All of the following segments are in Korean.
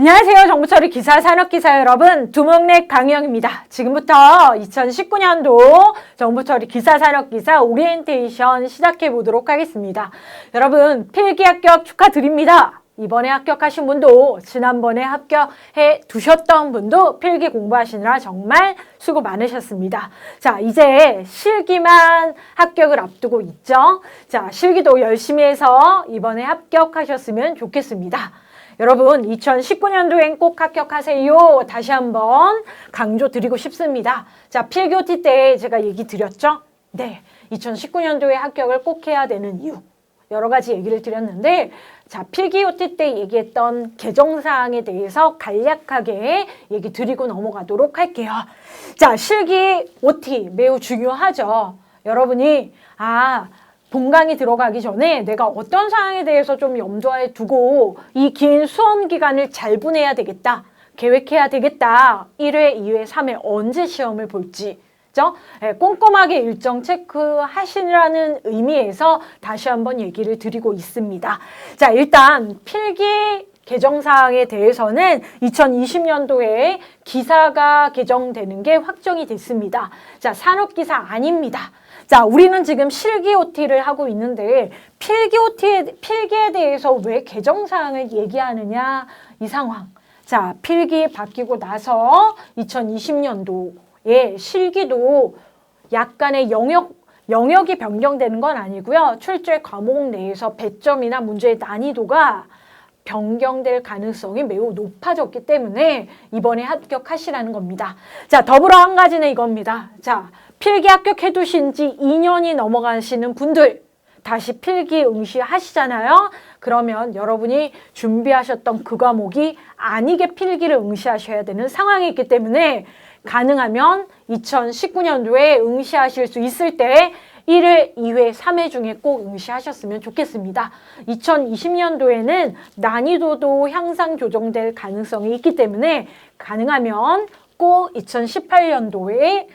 안녕하세요. 정보처리 기사, 산업기사 여러분, 두목렉 강영입니다. 지금부터 2019년도 정보처리 기사, 산업기사 오리엔테이션 시작해 보도록 하겠습니다. 여러분, 필기 합격 축하드립니다. 이번에 합격하신 분도 지난번에 합격해 두셨던 분도 필기 공부하시느라 정말 수고 많으셨습니다. 자, 이제 실기만 합격을 앞두고 있죠. 자, 실기도 열심히 해서 이번에 합격하셨으면 좋겠습니다. 여러분 2019년도엔 꼭 합격하세요. 다시 한번 강조드리고 싶습니다. 자, 필기 OT 때 제가 얘기 드렸죠? 네, 2019년도에 합격을 꼭 해야 되는 이유 여러 가지 얘기를 드렸는데, 자, 필기 OT 때 얘기했던 개정사항에 대해서 간략하게 얘기 드리고 넘어가도록 할게요. 자, 실기 OT 매우 중요하죠. 여러분이 본강이 들어가기 전에 내가 어떤 사항에 대해서 좀 염두에 두고 이 긴 수험 기간을 잘 보내야 되겠다, 계획해야 되겠다, 1회, 2회, 3회 언제 시험을 볼지 꼼꼼하게 일정 체크하시라는 의미에서 다시 한번 얘기를 드리고 있습니다. 자, 일단 필기 개정사항에 대해서는 2020년도에 기사가 개정되는 게 확정이 됐습니다. 자, 산업기사 아닙니다. 자, 우리는 지금 실기 OT를 하고 있는데 필기에 대해서 왜 개정사항을 얘기하느냐, 이 상황. 자, 필기 바뀌고 나서 2020년도에 실기도 약간의 영역이 변경되는 건 아니고요. 출제 과목 내에서 배점이나 문제의 난이도가 변경될 가능성이 매우 높아졌기 때문에 이번에 합격하시라는 겁니다. 자, 더불어 한 가지는 이겁니다. 자, 필기 합격해 두신 지 2년이 넘어가시는 분들 다시 필기 응시하시잖아요. 그러면 여러분이 준비하셨던 그 과목이 아니게 필기를 응시하셔야 되는 상황이 있기 때문에 가능하면 2019년도에 응시하실 수 있을 때 1회, 2회, 3회 중에 꼭 응시하셨으면 좋겠습니다. 2020년도에는 난이도도 향상 조정될 가능성이 있기 때문에 가능하면 꼭 2018년도에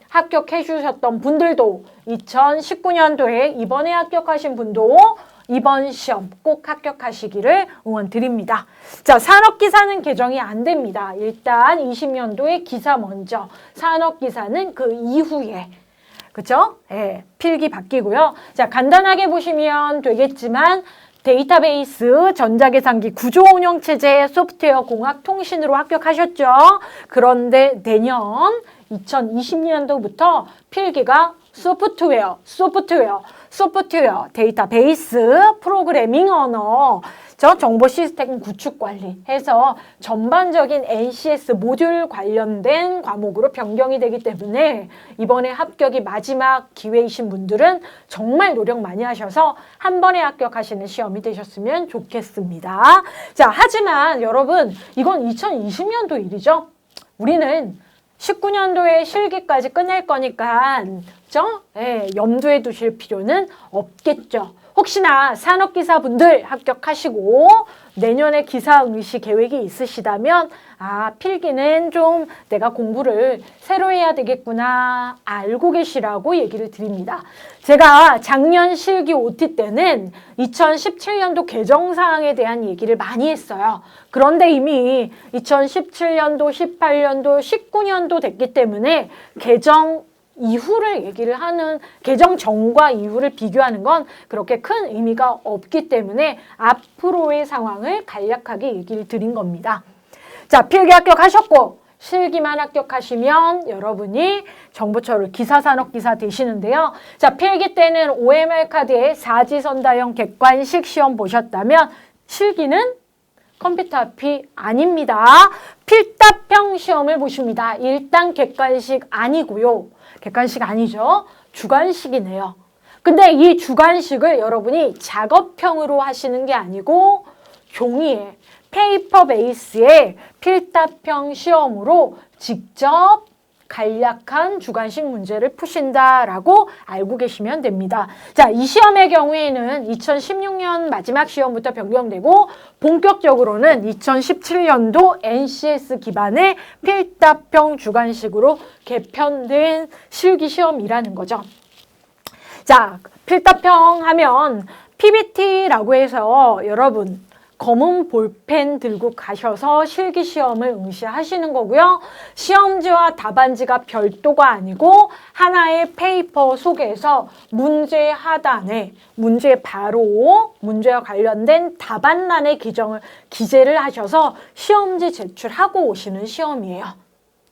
합격해 주셨던 분들도 2019년도에 이번에 합격하신 분도 이번 시험 꼭 합격하시기를 응원드립니다. 자, 산업기사는 개정이 안 됩니다. 일단 20년도에 기사 먼저, 산업기사는 그 이후에, 그쵸? 예, 필기 바뀌고요. 자, 간단하게 보시면 되겠지만 데이터베이스, 전자계산기, 구조운영체제, 소프트웨어, 공학, 통신으로 합격하셨죠. 그런데 내년 2020년도부터 필기가 소프트웨어, 데이터베이스, 프로그래밍 언어, 정보 시스템 구축 관리 해서 전반적인 NCS 모듈 관련된 과목으로 변경이 되기 때문에 이번에 합격이 마지막 기회이신 분들은 정말 노력 많이 하셔서 한 번에 합격하시는 시험이 되셨으면 좋겠습니다. 자, 하지만 여러분, 이건 2020년도 일이죠. 우리는 19년도에 실기까지 끝낼 거니까 염두에 두실 필요는 없겠죠. 혹시나 산업기사분들 합격하시고 내년에 기사 응시 계획이 있으시다면 필기는 좀 내가 공부를 새로 해야 되겠구나 알고 계시라고 얘기를 드립니다. 제가 작년 실기 OT 때는 2017년도 개정사항에 대한 얘기를 많이 했어요. 그런데 이미 2017년도, 18년도, 19년도 됐기 때문에 개정 이후를 얘기를 하는, 개정 전과 이후를 비교하는 건 그렇게 큰 의미가 없기 때문에 앞으로의 상황을 간략하게 얘기를 드린 겁니다. 자, 필기 합격하셨고 실기만 합격하시면 여러분이 정보처리 기사, 산업기사 되시는데요. 자, 필기 때는 OMR 카드의 사지선다형 객관식 시험 보셨다면 실기는 컴퓨터 앞이 아닙니다. 필답형 시험을 보십니다. 일단 객관식 아니고요. 객관식 아니죠. 주관식이네요. 근데 이 주관식을 여러분이 작업형으로 하시는 게 아니고 종이에, 페이퍼 베이스의 필답형 시험으로 직접 간략한 주관식 문제를 푸신다라고 알고 계시면 됩니다. 자, 이 시험의 경우에는 2016년 마지막 시험부터 변경되고 본격적으로는 2017년도 NCS 기반의 필답형 주관식으로 개편된 실기 시험이라는 거죠. 자, 필답형 하면 PBT라고 해서 여러분 검은 볼펜 들고 가셔서 실기시험을 응시하시는 거고요. 시험지와 답안지가 별도가 아니고 하나의 페이퍼 속에서 문제 하단에 문제 바로 문제와 관련된 답안란의 기재를 하셔서 시험지 제출하고 오시는 시험이에요.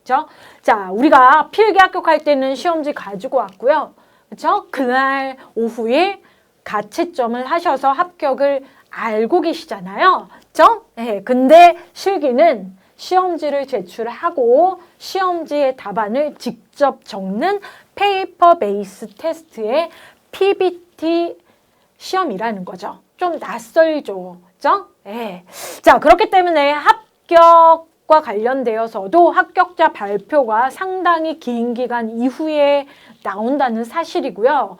그렇죠? 자, 우리가 필기 합격할 때는 시험지 가지고 왔고요. 그렇죠? 그날 오후에 가채점을 하셔서 합격을 알고 계시잖아요. 그렇죠? 네, 근데 실기는 시험지를 제출하고 시험지의 답안을 직접 적는 페이퍼 베이스 테스트의 PBT 시험이라는 거죠. 좀 낯설죠. 그렇죠? 네. 자, 그렇기 때문에 합격과 관련되어서도 합격자 발표가 상당히 긴 기간 이후에 나온다는 사실이고요.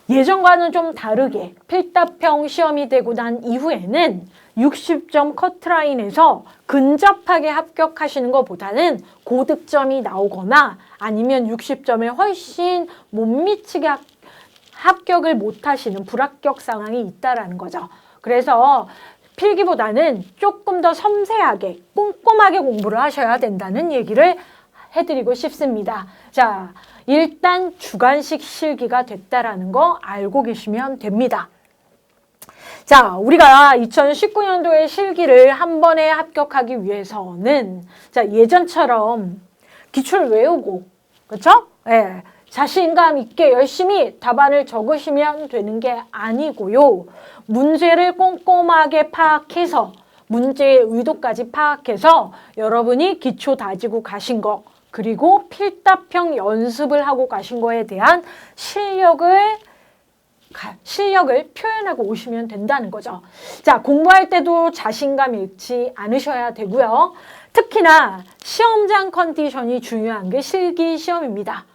예전과는 좀 다르게 필답형 시험이 되고 난 이후에는 60점 커트라인에서 근접하게 합격하시는 것보다는 고득점이 나오거나 아니면 60점에 훨씬 못 미치게 합격을 못하시는 불합격 상황이 있다라는 거죠. 그래서 필기보다는 조금 더 섬세하게 꼼꼼하게 공부를 하셔야 된다는 얘기를 해드리고 싶습니다. 자, 일단 주관식 실기가 됐다라는 거 알고 계시면 됩니다. 자, 우리가 2019년도에 실기를 한 번에 합격하기 위해서는 자, 예전처럼 기출 외우고 그렇죠? 예. 자신감 있게 열심히 답안을 적으시면 되는 게 아니고요. 문제를 꼼꼼하게 파악해서 문제의 의도까지 파악해서 여러분이 기초 다지고 가신 거 그리고 필답형 연습을 하고 가신 거에 대한 실력을 표현하고 오시면 된다는 거죠. 자, 공부할 때도 자신감 잃지 않으셔야 되고요. 특히나 시험장 컨디션이 중요한 게 실기 시험입니다.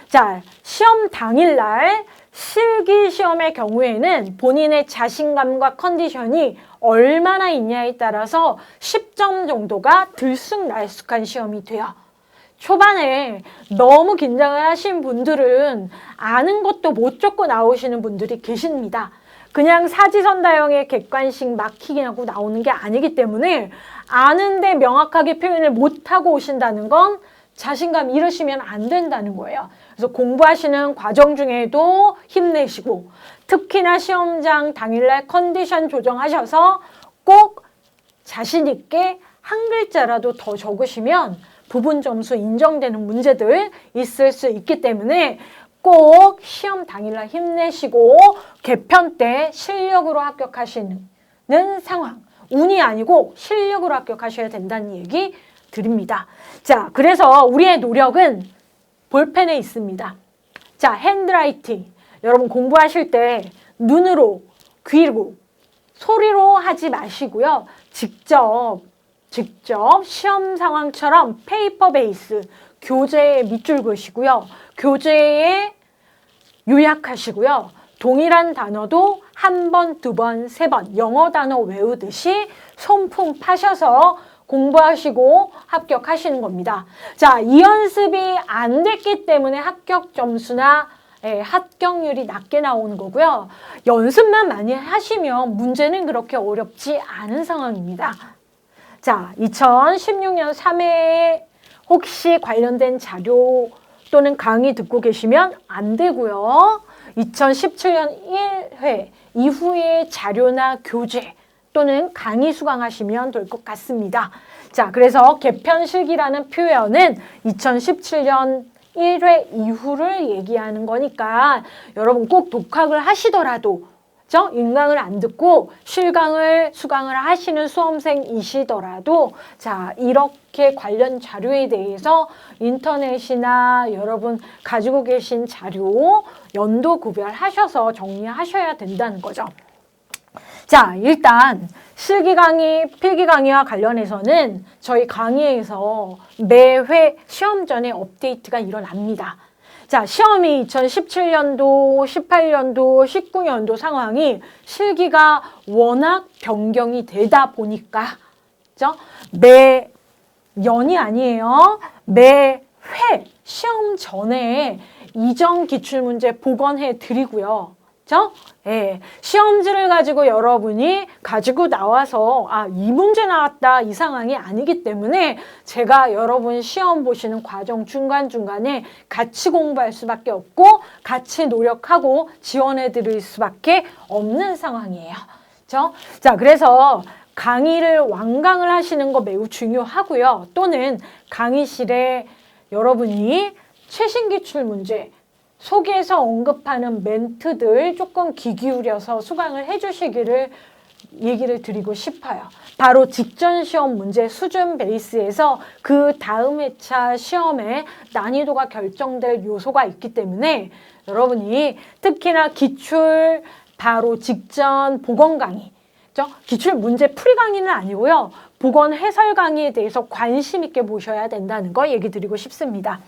자, 시험 당일날 실기 시험의 경우에는 본인의 자신감과 컨디션이 얼마나 있냐에 따라서 10점 정도가 들쑥날쑥한 시험이 돼요. 초반에 너무 긴장을 하신 분들은 아는 것도 못 적고 나오시는 분들이 계십니다. 그냥 사지선다형의 객관식 막히기하고 나오는 게 아니기 때문에 아는데 명확하게 표현을 못하고 오신다는 건 자신감 잃으시면 안 된다는 거예요. 그래서 공부하시는 과정 중에도 힘내시고 특히나 시험장 당일날 컨디션 조정하셔서 꼭 자신 있게 한 글자라도 더 적으시면 부분 점수 인정되는 문제들 있을 수 있기 때문에 꼭 시험 당일날 힘내시고 개편 때 실력으로 합격하시는 상황, 운이 아니고 실력으로 합격하셔야 된다는 얘기 드립니다. 자, 그래서 우리의 노력은 볼펜에 있습니다. 자, 핸드라이팅. 여러분 공부하실 때 눈으로, 귀로, 소리로 하지 마시고요. 직접 시험 상황처럼 페이퍼 베이스, 교재에 밑줄 그시고요. 교재에 요약하시고요. 동일한 단어도 한 번, 두 번, 세 번 영어 단어 외우듯이 손품 파셔서 공부하시고 합격하시는 겁니다. 자, 이 연습이 안 됐기 때문에 합격 점수나 합격률이 낮게 나오는 거고요. 연습만 많이 하시면 문제는 그렇게 어렵지 않은 상황입니다. 자, 2016년 3회에 혹시 관련된 자료 또는 강의 듣고 계시면 안 되고요. 2017년 1회 이후의 자료나 교재 또는 강의 수강하시면 될 것 같습니다. 자, 그래서 개편실기라는 표현은 2017년 1회 이후를 얘기하는 거니까 여러분 꼭 독학을 하시더라도 인강을 안 듣고 실강을 수강을 하시는 수험생이시더라도 자, 이렇게 관련 자료에 대해서 인터넷이나 여러분 가지고 계신 자료 연도 구별하셔서 정리하셔야 된다는 거죠. 자, 일단 실기 강의, 필기 강의와 관련해서는 저희 강의에서 매회 시험 전에 업데이트가 일어납니다. 자, 시험이 2017년도, 18년도, 19년도 상황이 실기가 워낙 변경이 되다 보니까 매년이 아니에요. 매회 시험 전에 이전 기출문제 복원해 드리고요. 그죠? 예, 시험지를 가지고 여러분이 가지고 나와서 이 문제 나왔다 이 상황이 아니기 때문에 제가 여러분 시험 보시는 과정 중간중간에 같이 공부할 수밖에 없고 같이 노력하고 지원해 드릴 수밖에 없는 상황이에요. 그죠? 자, 그래서 강의를 완강을 하시는 거 매우 중요하고요. 또는 강의실에 여러분이 최신 기출 문제 속에서 언급하는 멘트들 조금 귀 기울여서 수강을 해주시기를 얘기를 드리고 싶어요. 바로 직전 시험 문제 수준 베이스에서 그 다음 회차 시험의 난이도가 결정될 요소가 있기 때문에 여러분이 특히나 기출 바로 직전 보건 강의, 기출 문제 풀이 강의는 아니고요. 보건 해설 강의에 대해서 관심 있게 보셔야 된다는 거 얘기 드리고 싶습니다.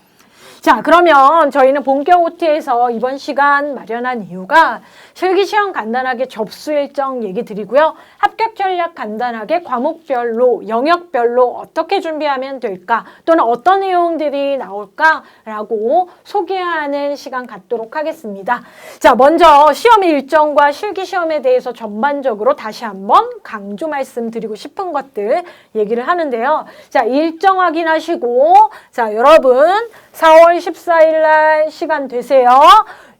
자, 그러면 저희는 본격 OT에서 이번 시간 마련한 이유가 실기시험 간단하게 접수 일정 얘기 드리고요. 합격 전략 간단하게 과목별로, 영역별로 어떻게 준비하면 될까 또는 어떤 내용들이 나올까라고 소개하는 시간 갖도록 하겠습니다. 자, 먼저 시험 일정과 실기시험에 대해서 전반적으로 다시 한번 강조 말씀드리고 싶은 것들 얘기를 하는데요. 자, 일정 확인하시고 자, 여러분 4월 14일 날 시간 되세요.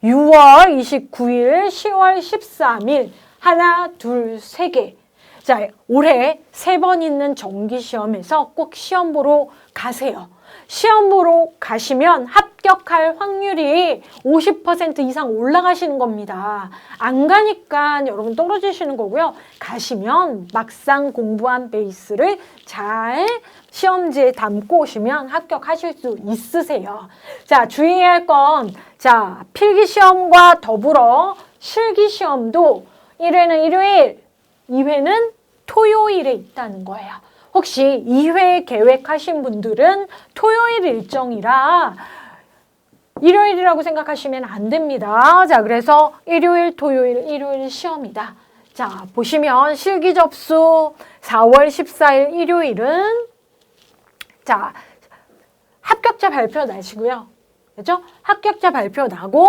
6월 29일, 10월 13일 하나, 둘, 세 개. 자, 올해 3번 있는 정기시험에서 꼭 시험 보러 가세요. 시험 보러 가시면 합격할 확률이 50% 이상 올라가시는 겁니다. 안 가니까 여러분 떨어지시는 거고요. 가시면 막상 공부한 베이스를 잘 시험지에 담고 오시면 합격하실 수 있으세요. 자, 주의해야 할 건, 자, 필기시험과 더불어 실기시험도 1회는 일요일, 2회는 토요일에 있다는 거예요. 혹시 2회 계획하신 분들은 토요일 일정이라 일요일이라고 생각하시면 안 됩니다. 자, 그래서 일요일, 토요일, 일요일 시험이다. 자, 보시면 실기 접수 4월 14일 일요일은 자, 합격자 발표 나시고요. 그죠? 합격자 발표 나고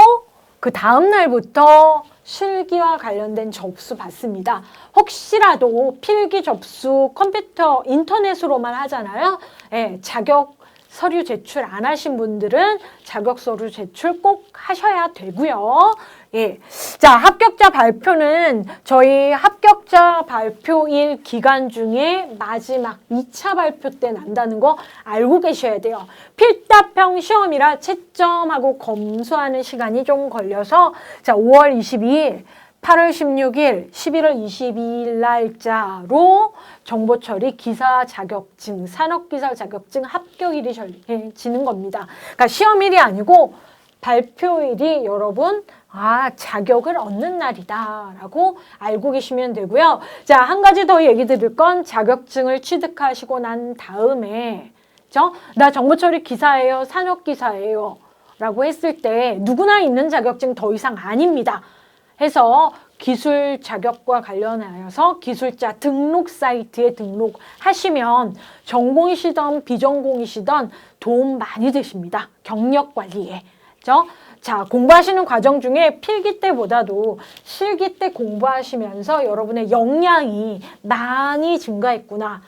그 다음 날부터 실기와 관련된 접수 받습니다. 혹시라도 필기 접수 컴퓨터 인터넷으로만 하잖아요. 예, 자격 서류 제출 안 하신 분들은 자격 서류 제출 꼭 하셔야 되고요. 예. 자, 합격자 발표는 저희 합격자 발표일 기간 중에 마지막 2차 발표 때 난다는 거 알고 계셔야 돼요. 필답형 시험이라 채점하고 검수하는 시간이 좀 걸려서 자, 5월 22일, 8월 16일, 11월 22일 날짜로 정보 처리 기사 자격증, 산업기사 자격증 합격일이 정해지는 겁니다. 그러니까 시험일이 아니고 발표일이 여러분 자격을 얻는 날이다라고 알고 계시면 되고요. 자, 한 가지 더 얘기 드릴 건 자격증을 취득하시고 난 다음에 나 정보처리 기사예요, 산업기사예요 라고 했을 때 누구나 있는 자격증 더 이상 아닙니다. 해서 기술 자격과 관련하여서 기술자 등록 사이트에 등록하시면 전공이시던 비전공이시던 도움 많이 되십니다. 경력 관리에. 그죠? 자, 공부하시는 과정 중에 필기 때보다도 실기 때 공부하시면서 여러분의 역량이 많이 증가했구나.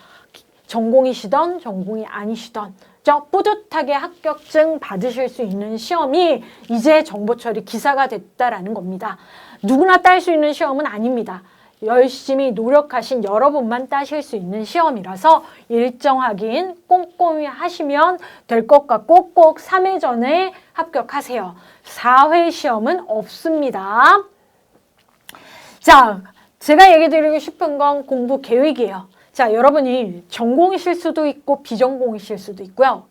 전공이시던 전공이 아니시던 뿌듯하게 합격증 받으실 수 있는 시험이 이제 정보처리 기사가 됐다라는 겁니다. 누구나 딸 수 있는 시험은 아닙니다. 열심히 노력하신 여러분만 따실 수 있는 시험이라서 일정 확인 꼼꼼히 하시면 될 것 같고 꼭 3회 전에 합격하세요. 4회 시험은 없습니다. 자, 제가 얘기 드리고 싶은 건 공부 계획이에요. 자, 여러분이 전공이실 수도 있고 비전공이실 수도 있고요.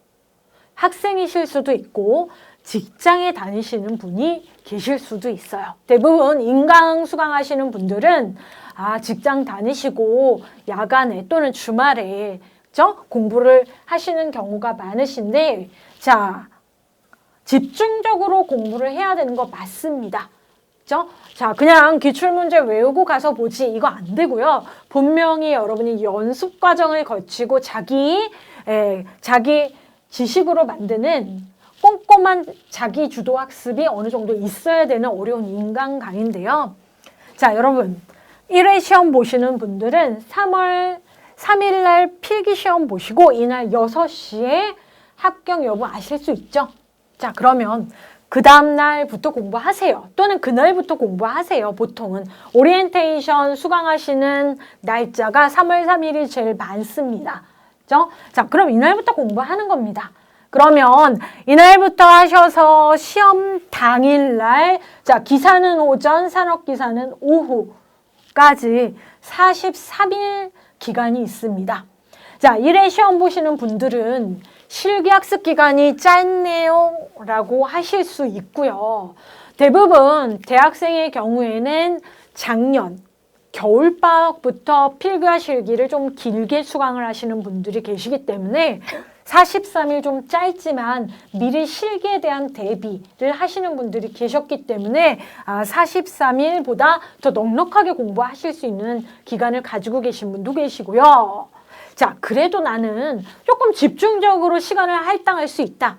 학생이실 수도 있고 직장에 다니시는 분이 계실 수도 있어요. 대부분 인강 수강하시는 분들은 직장 다니시고 야간에 또는 주말에 공부를 하시는 경우가 많으신데 자, 집중적으로 공부를 해야 되는 거 맞습니다. 그죠? 자, 그냥 기출문제 외우고 가서 보지 이거 안 되고요. 분명히 여러분이 연습 과정을 거치고 자기 지식으로 만드는 꼼꼼 꼼꼼한 자기 주도 학습이 어느 정도 있어야 되는 어려운 인강 강의인데요. 자, 여러분 1회 시험 보시는 분들은 3월 3일 날 필기 시험 보시고 이날 6시에 합격 여부 아실 수 있죠? 자, 그러면 그 다음 날부터 공부하세요. 또는 그날부터 공부하세요. 보통은 오리엔테이션 수강하시는 날짜가 3월 3일이 제일 많습니다. 그죠? 자, 그럼 이날부터 공부하는 겁니다. 그러면 이날부터 하셔서 시험 당일날, 자, 기사는 오전, 산업기사는 오후까지 43일 기간이 있습니다. 자, 1회 시험 보시는 분들은 실기학습 기간이 짧네요 라고 하실 수 있고요. 대부분 대학생의 경우에는 작년 겨울방학부터 필기와 실기를 좀 길게 수강을 하시는 분들이 계시기 때문에 43일 좀 짧지만 미리 실기에 대한 대비를 하시는 분들이 계셨기 때문에 43일보다 더 넉넉하게 공부하실 수 있는 기간을 가지고 계신 분도 계시고요. 자, 그래도 나는 조금 집중적으로 시간을 할당할 수 있다.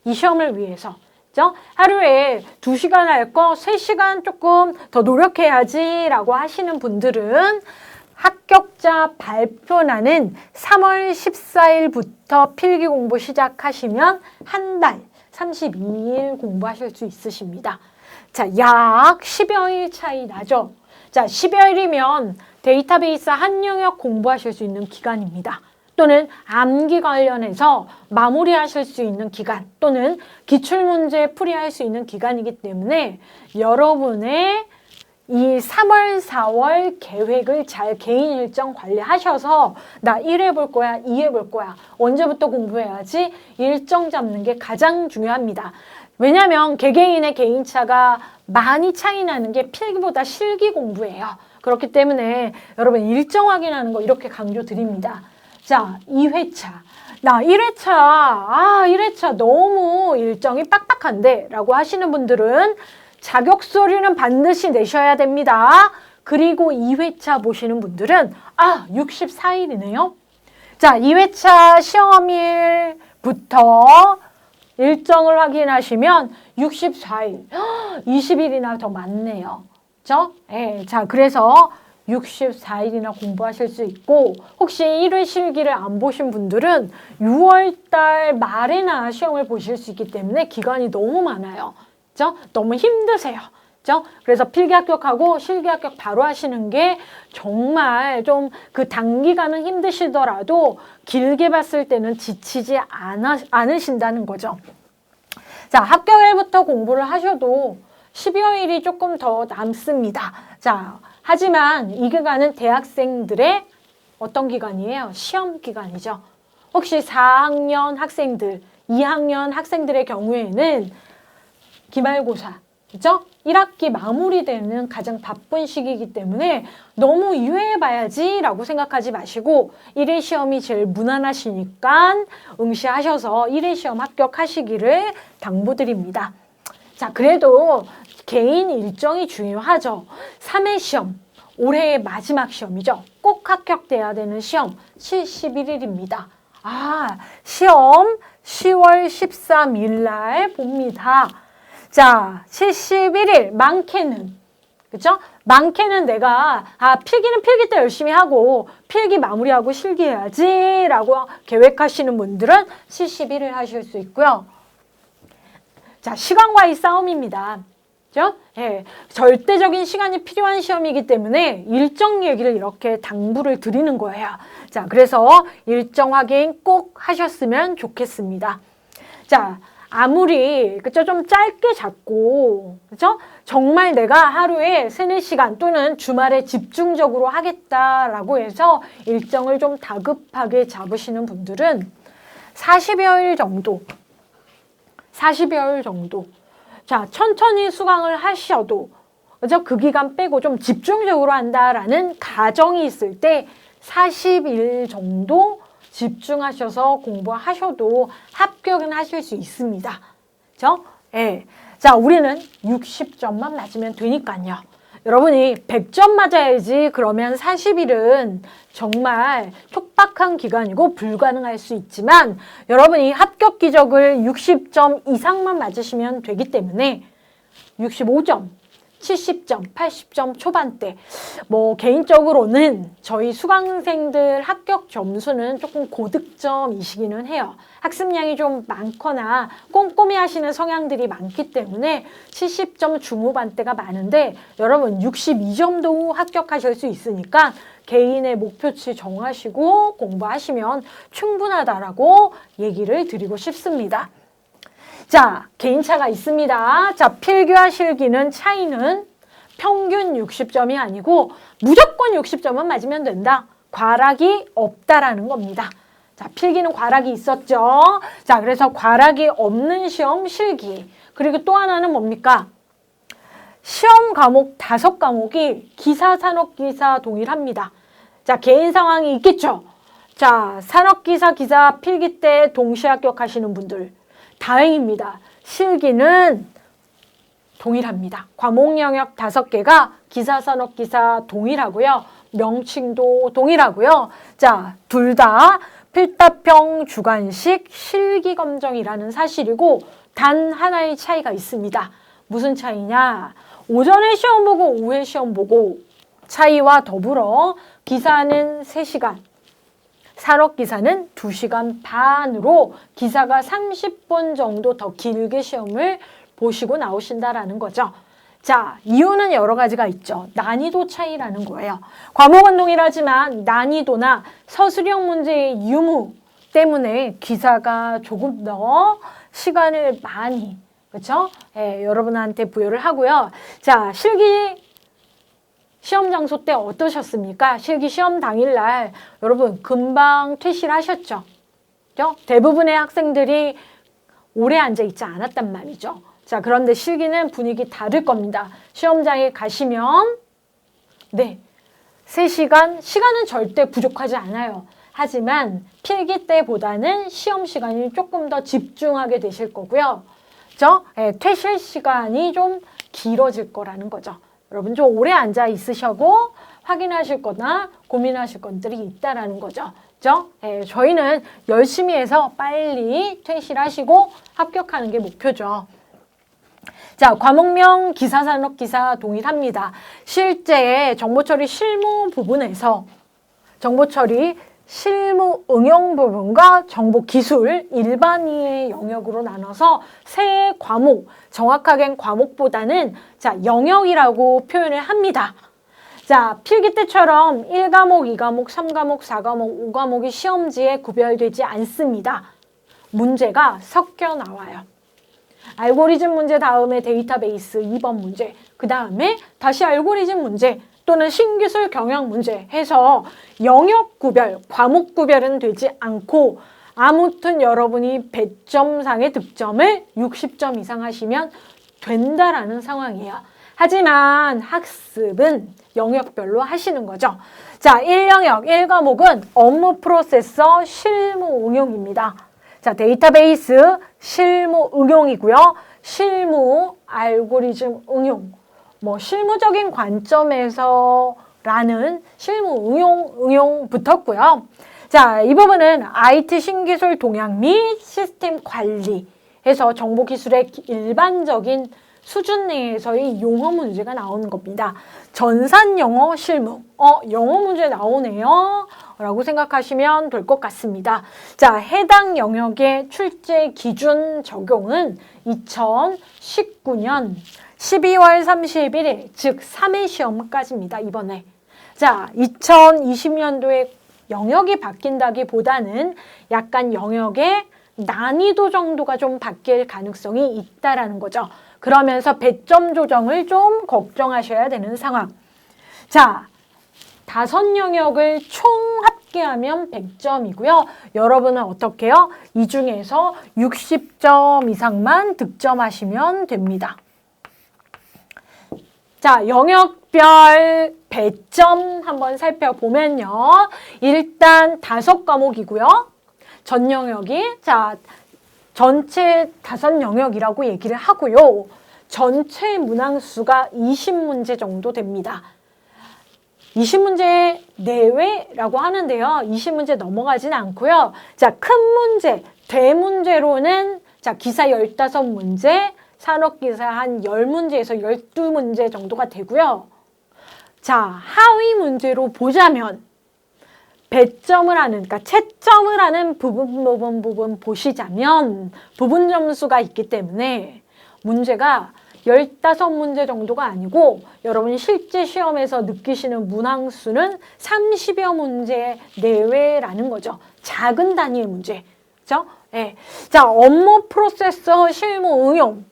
이 시험을 위해서. 그죠? 하루에 2시간 할 거 3시간 조금 더 노력해야지 라고 하시는 분들은 합격자 발표나는 3월 14일부터 필기 공부 시작하시면 한 달 32일 공부하실 수 있으십니다. 자, 약 10여일 차이 나죠? 자, 10여일이면 데이터베이스 한 영역 공부하실 수 있는 기간입니다. 또는 암기 관련해서 마무리하실 수 있는 기간 또는 기출문제 풀이할 수 있는 기간이기 때문에 여러분의 이 3월, 4월 계획을 잘 개인 일정 관리하셔서 나 1회 볼 거야, 2회 볼 거야, 언제부터 공부해야지 일정 잡는 게 가장 중요합니다. 왜냐하면 개개인의 개인차가 많이 차이 나는 게 필기보다 실기 공부예요. 그렇기 때문에 여러분 일정 확인하는 거 이렇게 강조 드립니다. 자, 2회차. 나 1회차, 1회차 너무 일정이 빡빡한데 라고 하시는 분들은 자격서류는 반드시 내셔야 됩니다. 그리고 2회차 보시는 분들은 64일이네요. 자, 2회차 시험일부터 일정을 확인하시면 64일, 20일이나 더 많네요. 그죠? 네, 자, 그래서 64일이나 공부하실 수 있고 혹시 1회 실기를 안 보신 분들은 6월달 말에나 시험을 보실 수 있기 때문에 기간이 너무 많아요. 그죠? 너무 힘드세요. 그죠? 그래서 필기 합격하고 실기 합격 바로 하시는 게 정말 좀 그 단기간은 힘드시더라도 길게 봤을 때는 지치지 않으신다는 거죠. 자, 합격일부터 공부를 하셔도 10여일이 조금 더 남습니다. 자, 하지만 이 기간은 대학생들의 어떤 기간이에요? 시험 기간이죠. 혹시 4학년 학생들, 2학년 학생들의 경우에는 기말고사, 그죠? 1학기 마무리되는 가장 바쁜 시기이기 때문에 너무 유예해봐야지 라고 생각하지 마시고 1회 시험이 제일 무난하시니까 응시하셔서 1회 시험 합격하시기를 당부드립니다. 자, 그래도 개인 일정이 중요하죠. 3회 시험, 올해의 마지막 시험이죠. 꼭 합격돼야 되는 시험 71일입니다. 시험 10월 13일 날 봅니다. 자, 71일 많게는 그죠? 많게는 내가 필기는 필기 때 열심히 하고 필기 마무리하고 실기해야지 라고 계획하시는 분들은 71일 하실 수 있고요. 자, 시간과의 싸움입니다. 그죠? 예, 절대적인 시간이 필요한 시험이기 때문에 일정 얘기를 이렇게 당부를 드리는 거예요. 자, 그래서 일정 확인 꼭 하셨으면 좋겠습니다. 자, 아무리 그죠? 좀 짧게 잡고 그죠? 정말 내가 하루에 3-4시간 또는 주말에 집중적으로 하겠다라고 해서 일정을 좀 다급하게 잡으시는 분들은 40여일 정도 자, 천천히 수강을 하셔도 그죠? 그 기간 빼고 좀 집중적으로 한다라는 가정이 있을 때 40일 정도 집중하셔서 공부하셔도 합격은 하실 수 있습니다. 그죠? 예. 자, 우리는 60점만 맞으면 되니까요. 여러분이 100점 맞아야지 그러면 40일은 정말 촉박한 기간이고 불가능할 수 있지만 여러분이 합격 기적을 60점 이상만 맞으시면 되기 때문에 65점, 70점, 80점 초반대. 뭐 개인적으로는 저희 수강생들 합격 점수는 조금 고득점이시기는 해요. 학습량이 좀 많거나 꼼꼼히 하시는 성향들이 많기 때문에 70점 중후반대가 많은데 여러분 62점도 합격하실 수 있으니까 개인의 목표치 정하시고 공부하시면 충분하다라고 얘기를 드리고 싶습니다. 자, 개인차가 있습니다. 자, 필기와 실기는 차이는 평균 60점이 아니고 무조건 60점은 맞으면 된다. 과락이 없다라는 겁니다. 자, 필기는 과락이 있었죠. 자, 그래서 과락이 없는 시험 실기. 그리고 또 하나는 뭡니까? 시험 과목 5과목이 기사, 산업기사 동일합니다. 자, 개인 상황이 있겠죠. 자, 산업기사, 기사 필기 때 동시에 합격하시는 분들 다행입니다. 실기는 동일합니다. 과목 영역 5개가 기사, 산업기사 동일하고요. 명칭도 동일하고요. 자, 둘 다 필답형 주관식 실기검정이라는 사실이고 단 하나의 차이가 있습니다. 무슨 차이냐? 오전에 시험 보고 오후에 시험 보고 차이와 더불어 기사는 3시간, 산업기사는 2시간 반으로 기사가 30분 정도 더 길게 시험을 보시고 나오신다라는 거죠. 자, 이유는 여러 가지가 있죠. 난이도 차이라는 거예요. 과목은 동일하지만 난이도나 서술형 문제의 유무 때문에 기사가 조금 더 시간을 많이, 그렇죠? 예, 여러분한테 부여를 하고요. 자, 실기 시험 장소 때 어떠셨습니까? 실기 시험 당일날 여러분 금방 퇴실하셨죠? 그죠? 대부분의 학생들이 오래 앉아있지 않았단 말이죠. 자, 그런데 실기는 분위기 다를 겁니다. 시험장에 가시면 네, 3시간, 시간은 절대 부족하지 않아요. 하지만 필기 때보다는 시험 시간이 조금 더 집중하게 되실 거고요. 그죠? 네, 퇴실 시간이 좀 길어질 거라는 거죠. 여러분 좀 오래 앉아 있으셔고 확인하실 거나 고민하실 것들이 있다라는 거죠. 그죠? 네, 저희는 열심히 해서 빨리 퇴실하시고 합격하는 게 목표죠. 자, 과목명 기사, 산업, 기사 동일합니다. 실제 정보처리 실무 부분에서 정보처리 실무 응용 부분과 정보기술 일반의 영역으로 나눠서 세 과목, 정확하게는 과목보다는 자, 영역이라고 표현을 합니다. 자, 필기 때처럼 1과목, 2과목, 3과목, 4과목, 5과목이 시험지에 구별되지 않습니다. 문제가 섞여 나와요. 알고리즘 문제 다음에 데이터베이스 2번 문제, 그 다음에 다시 알고리즘 문제 또는 신기술 경영 문제 해서 영역 구별, 과목 구별은 되지 않고 아무튼 여러분이 100점상의 득점을 60점 이상 하시면 된다라는 상황이에요. 하지만 학습은 영역별로 하시는 거죠. 자, 1영역, 1과목은 업무 프로세서 실무 응용입니다. 자, 데이터베이스 실무 응용이고요. 실무 알고리즘 응용. 뭐 실무적인 관점에서라는 실무 응용 붙었고요. 자, 이 부분은 IT 신기술 동향 및 시스템 관리 해서 정보기술의 일반적인 수준 내에서의 용어 문제가 나오는 겁니다. 전산 영어 실무. 영어 문제 나오네요. 라고 생각하시면 될 것 같습니다. 자, 해당 영역의 출제 기준 적용은 2019년 12월 31일, 즉 3회 시험까지입니다. 이번에. 자, 2020년도에 영역이 바뀐다기보다는 약간 영역의 난이도 정도가 좀 바뀔 가능성이 있다라는 거죠. 그러면서 배점 조정을 좀 걱정하셔야 되는 상황. 자, 5영역을 총 합계하면 100점이고요. 여러분은 어떻게 해요? 이 중에서 60점 이상만 득점하시면 됩니다. 자, 영역별 배점 한번 살펴보면요. 일단 5과목이고요. 전 영역이 자 전체 5영역이라고 얘기를 하고요. 전체 문항수가 20문제 정도 됩니다. 20문제 내외라고 하는데요. 20문제 넘어가진 않고요. 자, 큰 문제, 대문제로는 자, 기사 15문제, 산업기사 한 10문제에서 12문제 정도가 되고요. 자, 하위 문제로 보자면 배점을 하는, 그러니까 채점을 하는 부분 보시자면 부분 점수가 있기 때문에 문제가 15문제 정도가 아니고 여러분이 실제 시험에서 느끼시는 문항수는 30여 문제 내외라는 거죠. 작은 단위의 문제. 그죠? 예. 자, 업무 프로세서 실무 응용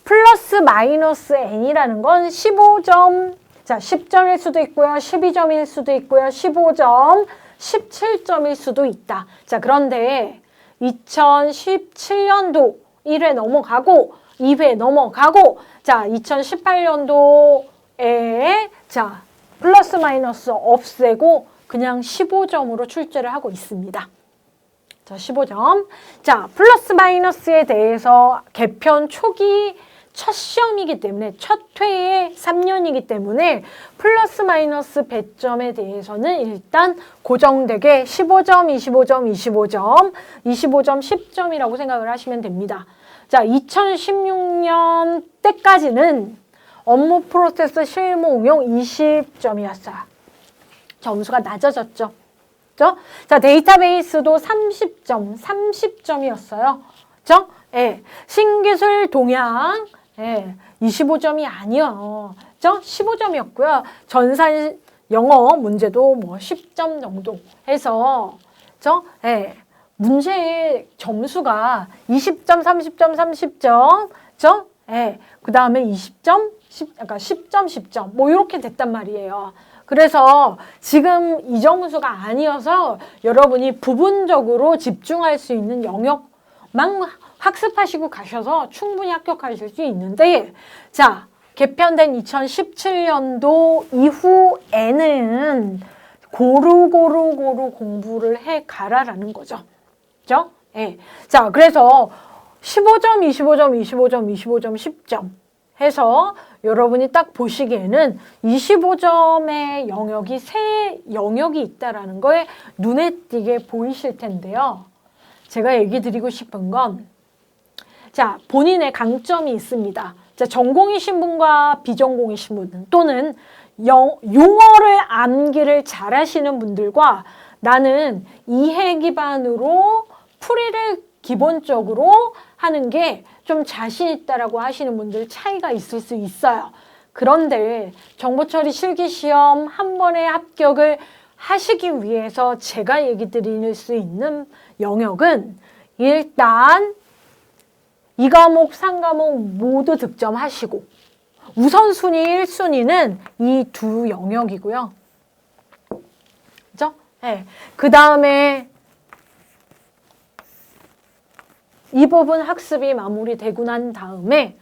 플러스 마이너스 n이라는 건 15점, 자, 10점일 수도 있고요. 12점일 수도 있고요. 15점, 17점일 수도 있다. 자, 그런데 2017년도 1회 넘어가고 2회 넘어가고 자, 2018년도에 자, 플러스 마이너스 없애고 그냥 15점으로 출제를 하고 있습니다. 자, 15점. 자, 플러스 마이너스에 대해서 개편 초기 첫 시험이기 때문에 첫 회의 3년이기 때문에 플러스 마이너스 배점에 대해서는 일단 고정되게 15점, 25점, 25점, 25점, 10점이라고 생각을 하시면 됩니다. 자, 2016년 때까지는 업무 프로세스 실무 응용 20점이었어요. 점수가 낮아졌죠. 그죠? 자, 데이터베이스도 30점이었어요. 그죠? 예. 신기술 동향, 예. 25점이 아니요. 그죠? 15점이었고요. 전산 영어 문제도 뭐 10점 정도 해서, 그죠? 예. 문제의 점수가 20점, 30점, 30점, 그죠? 예. 그 다음에 20점, 그러니까 10점, 10점, 뭐 이렇게 됐단 말이에요. 그래서 지금 이 점수가 아니어서 여러분이 부분적으로 집중할 수 있는 영역만 학습하시고 가셔서 충분히 합격하실 수 있는데, 자, 개편된 2017년도 이후에는 고루 공부를 해 가라라는 거죠. 그죠? 예. 자, 그래서 15점, 25점, 25점, 25점, 10점 해서 여러분이 딱 보시기에는 25점의 영역이 세 영역이 있다라는 거에 눈에 띄게 보이실 텐데요. 제가 얘기 드리고 싶은 건, 자, 본인의 강점이 있습니다. 자, 전공이신 분과 비전공이신 분 또는 용어를 암기를 잘 하시는 분들과 나는 이해 기반으로 풀이를 기본적으로 하는 게 좀 자신 있다라고 하시는 분들 차이가 있을 수 있어요. 그런데 정보처리 실기시험 한 번에 합격을 하시기 위해서 제가 얘기 드릴 수 있는 영역은 일단 2과목, 3과목 모두 득점하시고 우선순위 1순위는 이 두 영역이고요. 그죠? 네. 그 다음에 이 부분 학습이 마무리되고 난 다음에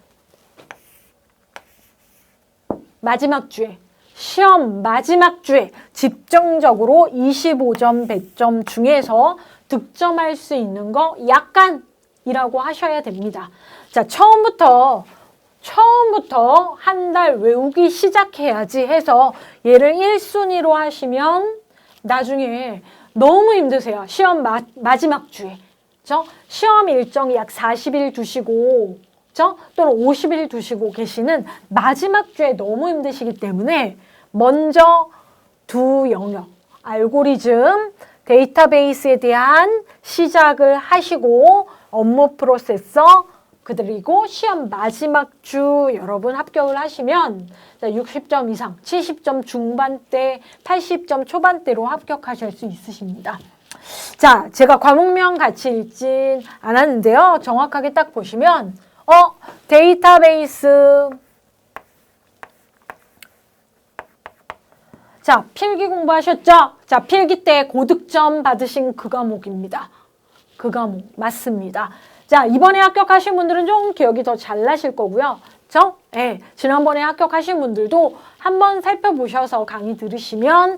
마지막 주에 시험 마지막 주에 집중적으로 25점 배점 중에서 득점할 수 있는 거 약간이라고 하셔야 됩니다. 자, 처음부터 한 달 외우기 시작해야지 해서 얘를 1순위로 하시면 나중에 너무 힘드세요. 시험 마지막 주에. 그죠? 시험 일정이 약 40일 두시고, 그죠? 또는 50일 두시고 계시는 마지막 주에 너무 힘드시기 때문에 먼저 두 영역, 알고리즘, 데이터베이스에 대한 시작을 하시고 업무 프로세서, 그리고 시험 마지막 주 여러분 합격을 하시면 60점 이상, 70점 중반대, 80점 초반대로 합격하실 수 있으십니다. 자, 제가 과목명 같이 읽진 않았는데요. 정확하게 딱 보시면 데이터베이스, 자, 필기 공부하셨죠? 자, 필기 때 고득점 받으신 그 과목입니다. 그 과목 맞습니다. 자, 이번에 합격하신 분들은 좀 기억이 더 잘 나실 거고요. 그죠? 네, 지난번에 합격하신 분들도 한번 살펴보셔서 강의 들으시면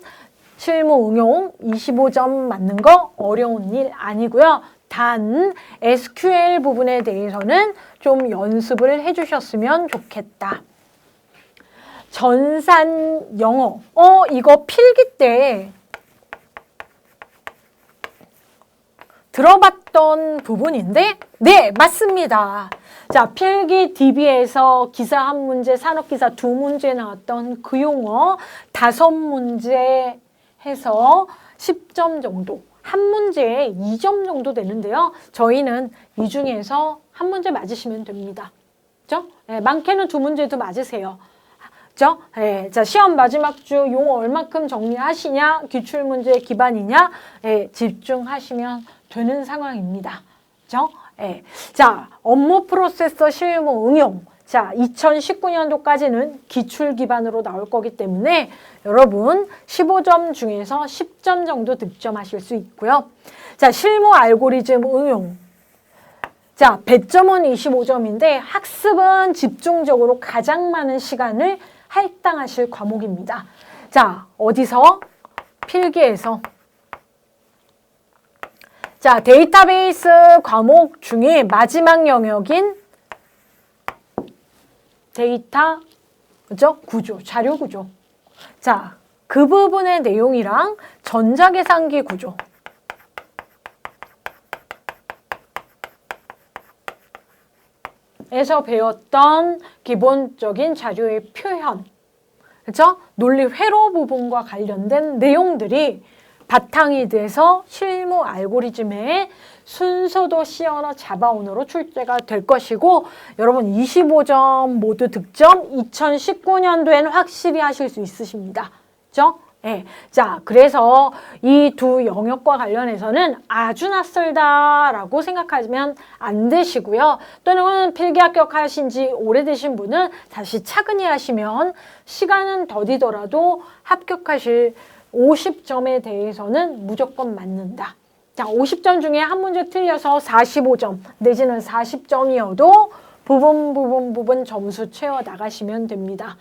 실무 응용 25점 맞는 거 어려운 일 아니고요. 단 SQL 부분에 대해서는 좀 연습을 해주셨으면 좋겠다. 전산 영어. 이거 필기 때 들어봤던 부분인데, 네, 맞습니다. 자, 필기 DB에서 기사 한 문제, 산업기사 두 문제 나왔던 그 용어 5문제 해서 10점 정도. 한 문제에 2점 정도 되는데요. 저희는 이 중에서 한 문제 맞으시면 됩니다. 그죠? 네, 많게는 2문제도 맞으세요. 그죠? 네, 자, 시험 마지막 주 용어 얼만큼 정리하시냐, 기출문제 기반이냐, 네, 집중하시면 되는 상황입니다. 그죠? 네. 자, 업무 프로세서 실무 응용. 자, 2019년도까지는 기출 기반으로 나올 거기 때문에 여러분 15점 중에서 10점 정도 득점하실 수 있고요. 자, 실무 알고리즘 응용. 자, 배점은 25점인데 학습은 집중적으로 가장 많은 시간을 할당하실 과목입니다. 자, 어디서? 필기에서. 자, 데이터베이스 과목 중에 마지막 영역인 데이터, 그죠? 구조, 자료 구조. 자, 그 부분의 내용이랑 전자계산기 구조. 에서 배웠던 기본적인 자료의 표현, 그죠? 논리 회로 부분과 관련된 내용들이 바탕이 돼서 실무 알고리즘의 순서도 시어너 자바 언어로 출제가 될 것이고, 여러분 25점 모두 득점 2019년도에는 확실히 하실 수 있으십니다. 그죠? 네. 자, 그래서 이 두 영역과 관련해서는 아주 낯설다라고 생각하시면 안 되시고요. 또는 필기 합격하신 지 오래되신 분은 다시 차근히 하시면 시간은 더디더라도 합격하실 50점에 대해서는 무조건 맞는다. 자, 50점 중에 한 문제 틀려서 45점 내지는 40점이어도 부분 점수 채워 나가시면 됩니다.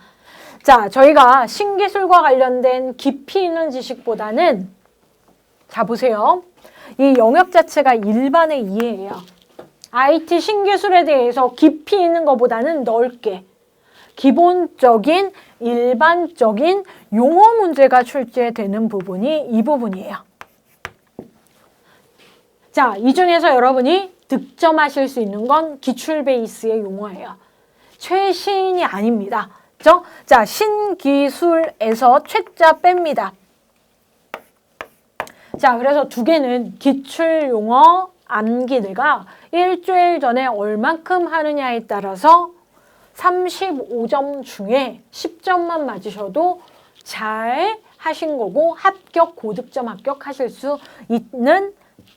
자, 저희가 신기술과 관련된 깊이 있는 지식보다는, 자, 보세요. 이 영역 자체가 일반의 이해예요. IT 신기술에 대해서 깊이 있는 것보다는 넓게 기본적인 일반적인 용어 문제가 출제되는 부분이 이 부분이에요. 자, 이 중에서 여러분이 득점하실 수 있는 건 기출 베이스의 용어예요. 최신이 아닙니다. 그죠? 자, 신기술에서 최자 뺍니다. 자, 그래서 두 개는 기출 용어 암기대가 일주일 전에 얼만큼 하느냐에 따라서 35점 중에 10점만 맞으셔도 잘 하신 거고 합격, 고득점 합격하실 수 있는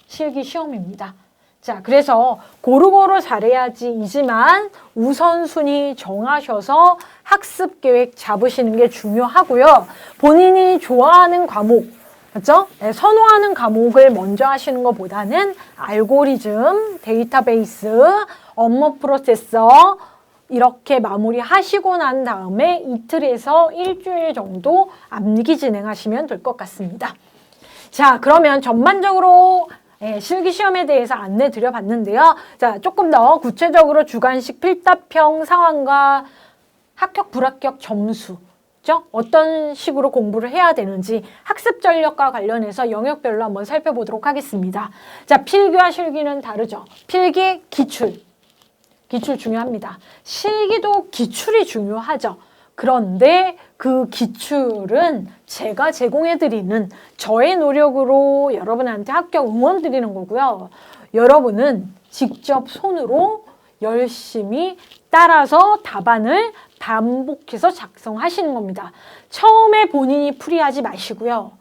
실기 시험입니다. 자, 그래서 고루고루 잘해야지이지만 우선순위 정하셔서 학습 계획 잡으시는 게 중요하고요. 본인이 좋아하는 과목, 그렇죠? 네, 선호하는 과목을 먼저 하시는 것보다는 알고리즘, 데이터베이스, 업무 프로세서 이렇게 마무리하시고 난 다음에 이틀에서 일주일 정도 암기 진행하시면 될 것 같습니다. 자, 그러면 전반적으로 실기 시험에 대해서 안내 드려봤는데요. 자, 조금 더 구체적으로 주관식 필답형 상황과 합격, 불합격 점수, 그죠? 어떤 식으로 공부를 해야 되는지 학습 전력과 관련해서 영역별로 한번 살펴보도록 하겠습니다. 자, 필기와 실기는 다르죠. 필기, 기출 중요합니다. 실기도 기출이 중요하죠. 그런데 그 기출은 제가 제공해드리는 저의 노력으로 여러분한테 합격 응원 드리는 거고요. 여러분은 직접 손으로 열심히 따라서 답안을 반복해서 작성하시는 겁니다. 처음에 본인이 풀이하지 마시고요.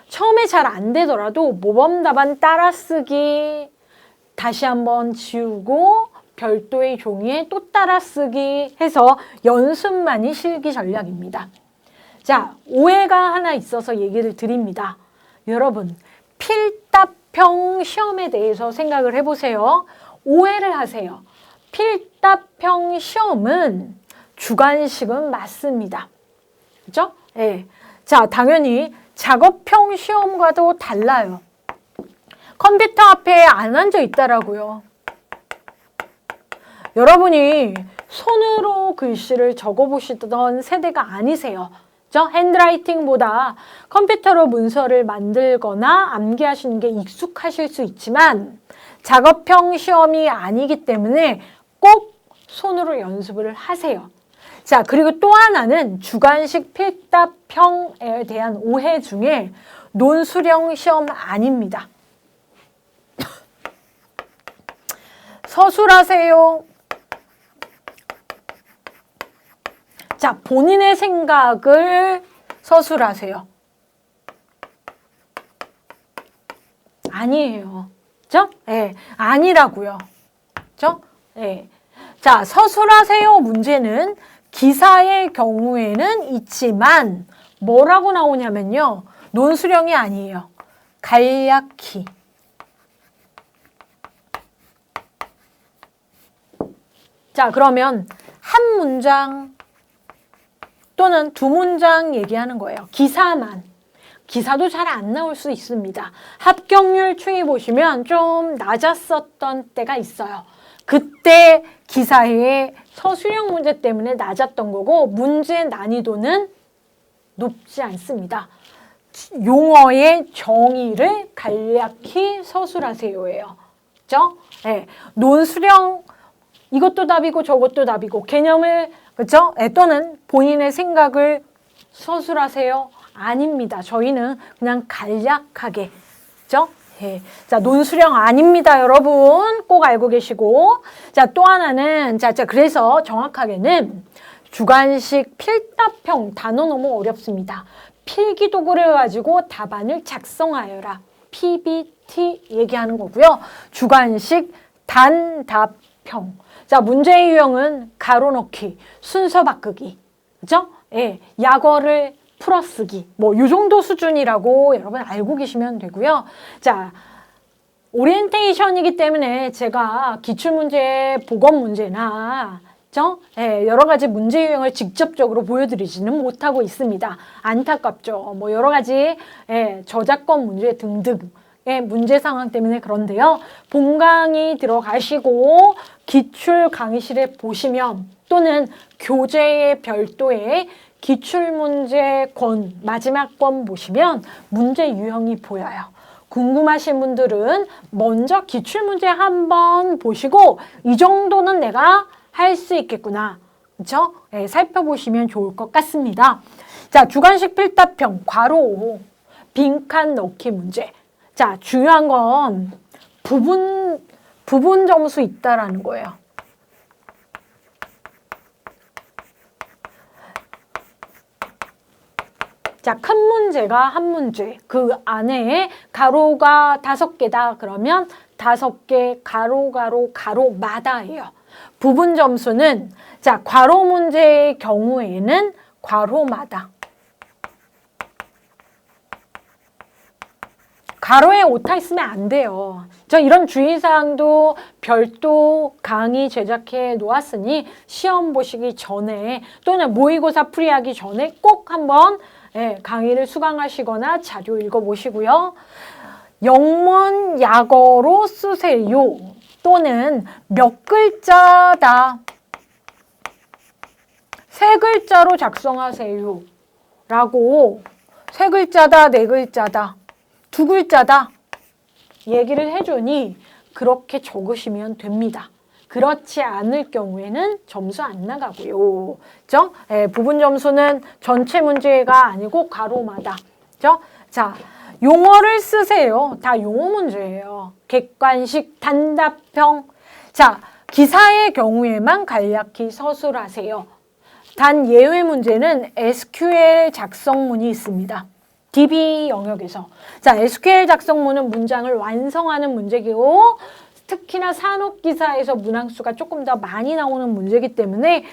처음에 잘 안 되더라도 모범 답안 따라쓰기, 다시 한번 지우고 별도의 종이에 또 따라쓰기 해서 연습만이 실기 전략입니다. 자, 오해가 하나 있어서 얘기를 드립니다. 여러분, 필답형 시험에 대해서 생각을 해보세요. 오해를 하세요. 필답형 시험은 주관식은 맞습니다. 그죠? 네. 자, 당연히 작업형 시험과도 달라요. 컴퓨터 앞에 안 앉아 있다라고요. 여러분이 손으로 글씨를 적어보시던 세대가 아니세요. 핸드라이팅보다 컴퓨터로 문서를 만들거나 암기하시는 게 익숙하실 수 있지만 작업형 시험이 아니기 때문에 꼭 손으로 연습을 하세요. 자, 그리고 또 하나는 주관식 필답형에 대한 오해 중에 논술형 시험 아닙니다. 서술하세요. 자, 본인의 생각을 서술하세요. 아니에요. 그죠? 예, 아니라고요. 그죠? 예. 자, 서술하세요 문제는 기사의 경우에는 있지만 뭐라고 나오냐면요. 논술형이 아니에요. 간략히. 자, 그러면 한 문장 또는 두 문장 얘기하는 거예요. 기사만. 기사도 잘 안 나올 수 있습니다. 합격률 추이 보시면 좀 낮았었던 때가 있어요. 그때 기사의 서술형 문제 때문에 낮았던 거고 문제 난이도는 높지 않습니다. 용어의 정의를 간략히 서술하세요예요. 그죠? 네. 논술형 이것도 답이고 저것도 답이고 개념을 그렇죠? 또는 본인의 생각을 서술하세요. 아닙니다. 저희는 그냥 간략하게 그렇죠? 예. 자, 논술형 아닙니다, 여러분. 꼭 알고 계시고. 자, 또 하나는 자, 그래서 정확하게는 주관식 필답형 단어 너무 어렵습니다. 필기도구를 가지고 답안을 작성하여라. PBT 얘기하는 거고요. 주관식 단답형. 자, 문제의 유형은 가로 넣기, 순서 바꾸기, 그죠? 예, 약어를 풀어쓰기, 뭐 요 정도 수준이라고 여러분 알고 계시면 되고요. 자, 오리엔테이션이기 때문에 제가 기출문제, 보건문제나 그죠? 예, 여러 가지 문제 유형을 직접적으로 보여드리지는 못하고 있습니다. 안타깝죠. 뭐 여러 가지 저작권 문제 등등. 문제 상황 때문에 그런데요. 본강의 들어가시고 기출 강의실에 보시면 또는 교재의 별도의 기출문제권 마지막 권 보시면 문제 유형이 보여요. 궁금하신 분들은 먼저 기출문제 한번 보시고 이 정도는 내가 할 수 있겠구나. 그렇죠? 네, 살펴보시면 좋을 것 같습니다. 자, 주관식 필답형 괄호 빈칸 넣기 문제. 자, 중요한 건 부분 점수 있다라는 거예요. 자, 큰 문제가 한 문제. 그 안에 가로가 5개다. 그러면 5개 가로마다예요. 부분 점수는 자, 괄호 문제의 경우에는 괄호마다. 가로에 오타 있으면 안 돼요. 저 이런 주의사항도 별도 강의 제작해 놓았으니 시험 보시기 전에 또는 모의고사 풀이하기 전에 꼭 한번 강의를 수강하시거나 자료 읽어보시고요. 영문 약어로 쓰세요. 또는 몇 글자다. 3글자로 작성하세요. 라고 3글자다, 4글자다. 2글자다 얘기를 해주니 그렇게 적으시면 됩니다. 그렇지 않을 경우에는 점수 안 나가고요. 그죠? 부분 점수는 전체 문제가 아니고 가로마다. 그죠? 자, 용어를 쓰세요. 다 용어 문제예요. 객관식 단답형. 자, 기사의 경우에만 간략히 서술하세요. 단 예외 문제는 SQL 작성문이 있습니다. DB 영역에서. 자, SQL 작성문은 문장을 완성하는 문제이고 특히나 산업기사에서 문항수가 조금 더 많이 나오는 문제이기 때문에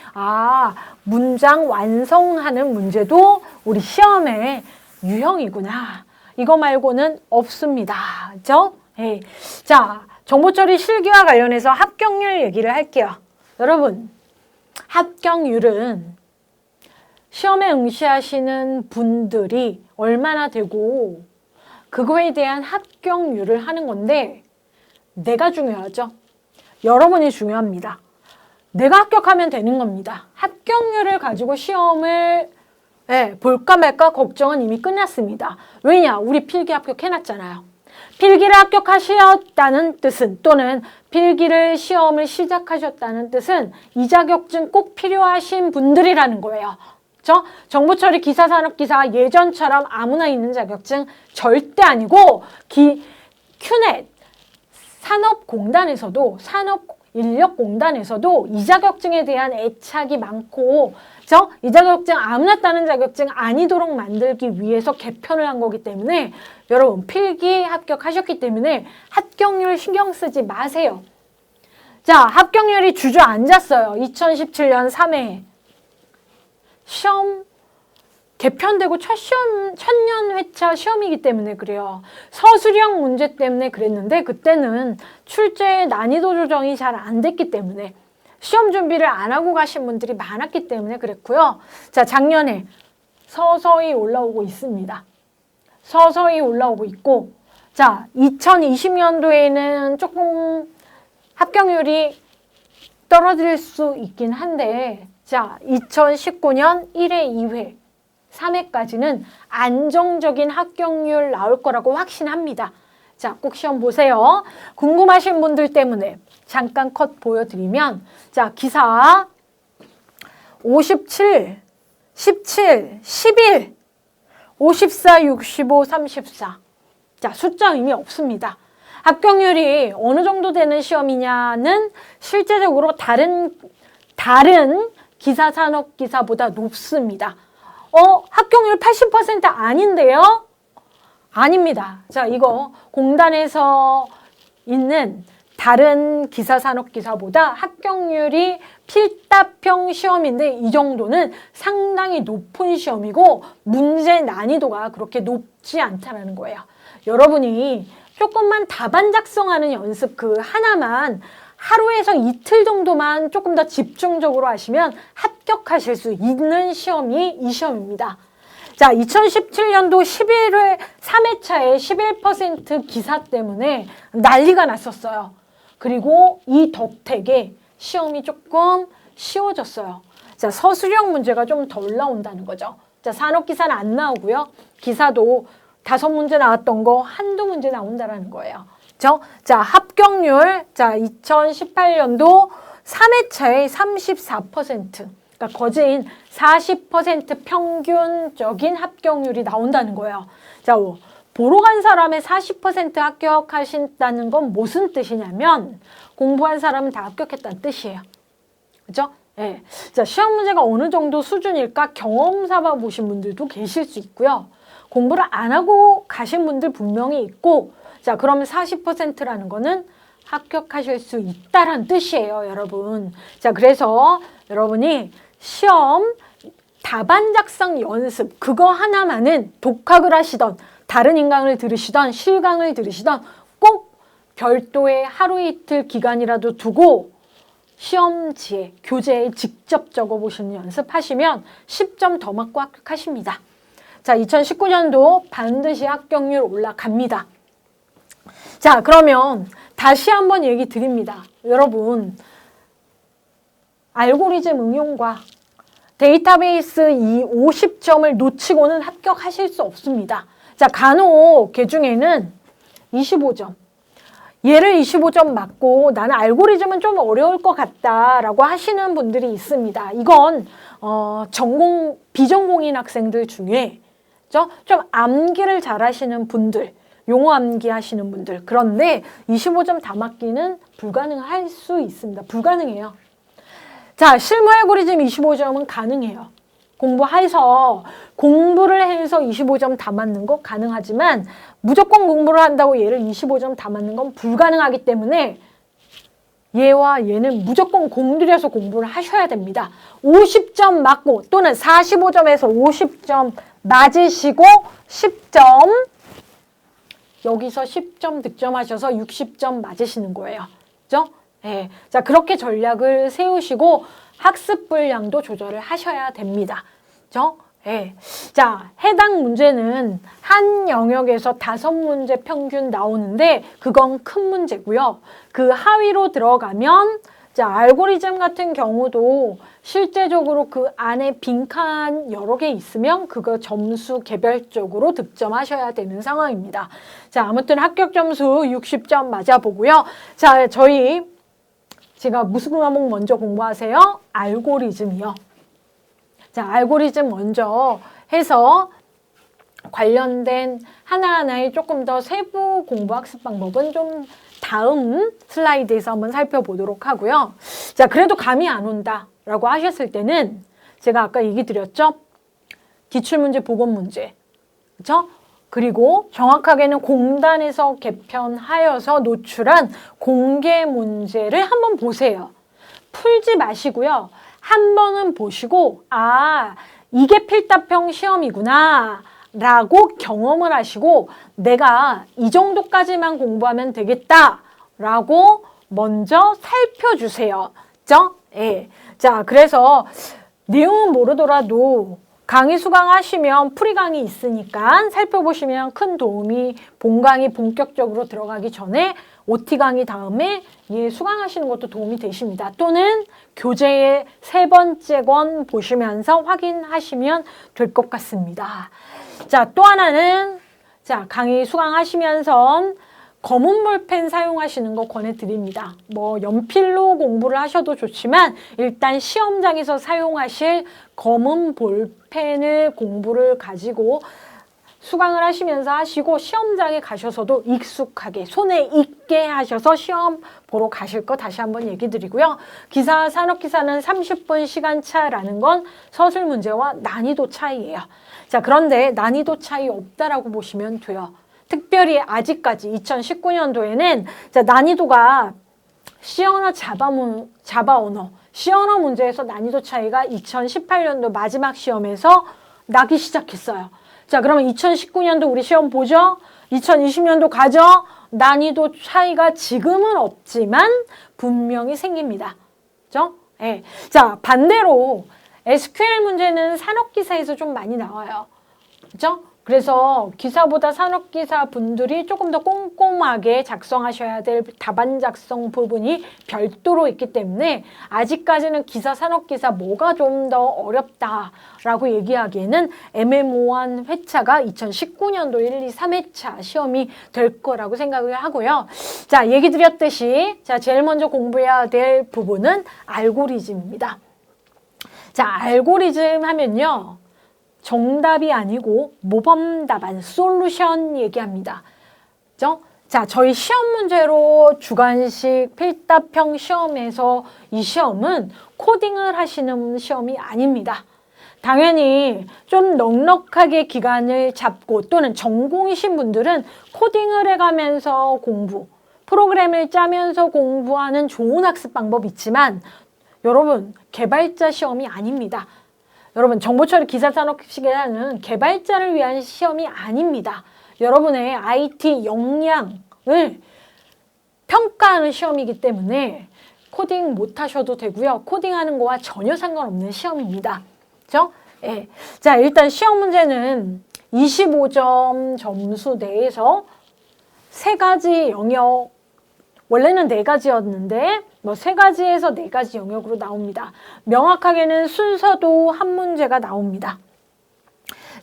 문장 완성하는 문제도 우리 시험의 유형이구나. 이거 말고는 없습니다. 그죠? 네. 자, 정보처리 실기와 관련해서 합격률 얘기를 할게요. 여러분, 합격률은 시험에 응시하시는 분들이 얼마나 되고 그거에 대한 합격률을 하는 건데 내가 중요하죠. 여러분이 중요합니다. 내가 합격하면 되는 겁니다. 합격률을 가지고 시험을 볼까 말까 걱정은 이미 끝났습니다. 왜냐? 우리 필기 합격해놨잖아요. 필기를 합격하셨다는 뜻은 또는 필기를 시험을 시작하셨다는 뜻은 이 자격증 꼭 필요하신 분들이라는 거예요. 그렇죠? 정보처리 기사산업기사 예전처럼 아무나 있는 자격증 절대 아니고 큐넷 산업공단에서도 산업인력공단에서도 이 자격증에 대한 애착이 많고 그렇죠? 이 자격증 아무나 따는 자격증 아니도록 만들기 위해서 개편을 한 거기 때문에 여러분 필기 합격하셨기 때문에 합격률 신경 쓰지 마세요. 자, 합격률이 주저앉았어요. 2017년 3회 시험 개편되고 천년 회차 시험이기 때문에 그래요. 서술형 문제 때문에 그랬는데 그때는 출제의 난이도 조정이 잘 안 됐기 때문에 시험 준비를 안 하고 가신 분들이 많았기 때문에 그랬고요. 자, 작년에 서서히 올라오고 있습니다. 서서히 올라오고 있고 자, 2020년도에는 조금 합격률이 떨어질 수 있긴 한데 자, 2019년 1회, 2회, 3회까지는 안정적인 합격률 나올 거라고 확신합니다. 자, 꼭 시험 보세요. 궁금하신 분들 때문에 잠깐 컷 보여드리면 자, 기사 57, 17, 11, 54, 65, 34 자, 숫자 의미 없습니다. 합격률이 어느 정도 되는 시험이냐는 실제적으로 다른 기사 산업기사보다 높습니다. 합격률 80% 아닌데요? 아닙니다. 자, 이거 공단에서 있는 다른 기사 산업기사보다 합격률이 필답형 시험인데 이 정도는 상당히 높은 시험이고 문제 난이도가 그렇게 높지 않다는 거예요. 여러분이 조금만 답안 작성하는 연습 그 하나만 하루에서 이틀 정도만 조금 더 집중적으로 하시면 합격하실 수 있는 시험이 이 시험입니다. 자, 2017년도 11회 3회차에 11% 기사 때문에 난리가 났었어요. 그리고 이 덕택에 시험이 조금 쉬워졌어요. 자, 서술형 문제가 좀 덜 나온다는 거죠. 자, 산업기사는 안 나오고요. 기사도 5문제 나왔던 거 한두 문제 나온다는 거예요. 그렇죠? 자, 합격률, 자, 2018년도 3회차에 34%, 그러니까 거진 40% 평균적인 합격률이 나온다는 거예요. 자, 보러 간 사람의 40% 합격하신다는 건 무슨 뜻이냐면 공부한 사람은 다 합격했다는 뜻이에요. 그렇죠? 네. 자, 시험 문제가 어느 정도 수준일까 경험 삼아 보신 분들도 계실 수 있고요. 공부를 안 하고 가신 분들 분명히 있고 자, 그러면 40%라는 거는 합격하실 수 있다는 뜻이에요, 여러분. 자, 그래서 여러분이 시험 답안 작성 연습 그거 하나만은 독학을 하시던 다른 인강을 들으시던 실강을 들으시던 꼭 별도의 하루 이틀 기간이라도 두고 시험지에 교재에 직접 적어보시는 연습하시면 10점 더 맞고 합격하십니다. 자, 2019년도 반드시 합격률 올라갑니다. 자, 그러면 다시 한번 얘기 드립니다. 여러분, 알고리즘 응용과 데이터베이스 이 50점을 놓치고는 합격하실 수 없습니다. 자, 간혹 개 중에는 25점. 얘를 25점 맞고 나는 알고리즘은 좀 어려울 것 같다라고 하시는 분들이 있습니다. 이건 비전공인 학생들 중에 좀 암기를 잘 하시는 분들, 용어 암기 하시는 분들. 그런데 25점 다 맞기는 불가능할 수 있습니다. 불가능해요. 자, 실무 알고리즘 25점은 가능해요. 공부를 해서 25점 다 맞는 거 가능하지만 무조건 공부를 한다고 얘를 25점 다 맞는 건 불가능하기 때문에 얘와 얘는 무조건 공들여서 공부를 하셔야 됩니다. 50점 맞고 또는 45점에서 50점 맞으시고 10점 여기서 10점 득점하셔서 60점 맞으시는 거예요. 그죠? 네. 자, 그렇게 전략을 세우시고 학습 분량도 조절을 하셔야 됩니다. 그죠? 예. 자, 해당 문제는 한 영역에서 5문제 평균 나오는데 그건 큰 문제고요. 그 하위로 들어가면 자, 알고리즘 같은 경우도 실제적으로 그 안에 빈칸 여러 개 있으면 그거 점수 개별적으로 득점하셔야 되는 상황입니다. 자, 아무튼 합격 점수 60점 맞아보고요. 자, 제가 무슨 과목 먼저 공부하세요? 알고리즘이요. 자, 알고리즘 먼저 해서 관련된 하나하나의 조금 더 세부 공부 학습 방법은 좀 다음 슬라이드에서 한번 살펴보도록 하고요. 자, 그래도 감이 안 온다라고 하셨을 때는 제가 아까 얘기 드렸죠? 기출문제, 보건문제, 그렇죠? 그리고 정확하게는 공단에서 개편하여서 노출한 공개 문제를 한번 보세요. 풀지 마시고요. 한 번은 보시고 아, 이게 필답형 시험이구나 라고 경험을 하시고 내가 이 정도까지만 공부하면 되겠다 라고 먼저 살펴주세요. 그죠? 예. 자, 그래서 내용은 모르더라도 강의 수강하시면 풀이 강의 있으니까 살펴보시면 큰 도움이 본 강의 본격적으로 들어가기 전에 OT 강의 다음에 수강하시는 것도 도움이 되십니다. 또는 교재의 3번째 권 보시면서 확인하시면 될 것 같습니다. 자, 또 하나는 자, 강의 수강하시면서 검은 볼펜 사용하시는 거 권해드립니다. 뭐 연필로 공부를 하셔도 좋지만 일단 시험장에서 사용하실 검은 볼펜을 공부를 가지고 수강을 하시면서 하시고 시험장에 가셔서도 익숙하게 손에 익게 하셔서 시험 보러 가실 거 다시 한번 얘기 드리고요. 기사, 산업기사는 30분 시간차라는 건 서술 문제와 난이도 차이예요. 자, 그런데 난이도 차이 없다라고 보시면 돼요. 특별히 아직까지 2019년도에는 자, 난이도가 C언어, 자바 언어, C언어 문제에서 난이도 차이가 2018년도 마지막 시험에서 나기 시작했어요. 자, 그러면 2019년도 우리 시험 보죠? 2020년도 가죠? 난이도 차이가 지금은 없지만 분명히 생깁니다. 그죠? 예. 자, 반대로 SQL 문제는 산업기사에서 좀 많이 나와요. 그죠? 그래서 기사보다 산업기사 분들이 조금 더 꼼꼼하게 작성하셔야 될 답안 작성 부분이 별도로 있기 때문에 아직까지는 기사, 산업기사 뭐가 좀 더 어렵다라고 얘기하기에는 애매모호한 회차가 2019년도 1, 2, 3회차 시험이 될 거라고 생각을 하고요. 자, 얘기 드렸듯이 자, 제일 먼저 공부해야 될 부분은 알고리즘입니다. 자, 알고리즘 하면요. 정답이 아니고 모범 답안, 솔루션 얘기합니다. 그죠? 자, 저희 시험 문제로 주관식 필답형 시험에서 이 시험은 코딩을 하시는 시험이 아닙니다. 당연히 좀 넉넉하게 기간을 잡고 또는 전공이신 분들은 코딩을 해가면서 공부, 프로그램을 짜면서 공부하는 좋은 학습 방법이 있지만 여러분, 개발자 시험이 아닙니다. 여러분, 정보처리 기사산업시계는 개발자를 위한 시험이 아닙니다. 여러분의 IT 역량을 평가하는 시험이기 때문에 코딩 못하셔도 되고요. 코딩하는 거와 전혀 상관없는 시험입니다. 그죠? 예. 자, 일단 시험 문제는 25점 점수 내에서 3가지 영역, 원래는 4가지였는데 뭐 3가지에서 4가지 영역으로 나옵니다. 명확하게는 순서도 한 문제가 나옵니다.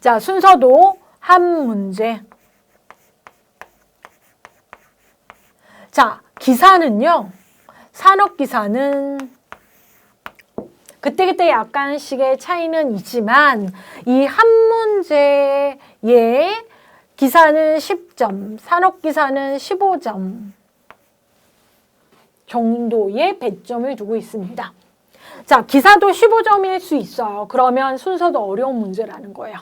자, 순서도 한 문제. 자, 기사는요. 산업기사는 그때그때 약간씩의 차이는 있지만 이 한 문제에 기사는 10점, 산업기사는 15점. 정도의 배점을 두고 있습니다. 자, 기사도 15점일 수 있어요. 그러면 순서도 어려운 문제라는 거예요.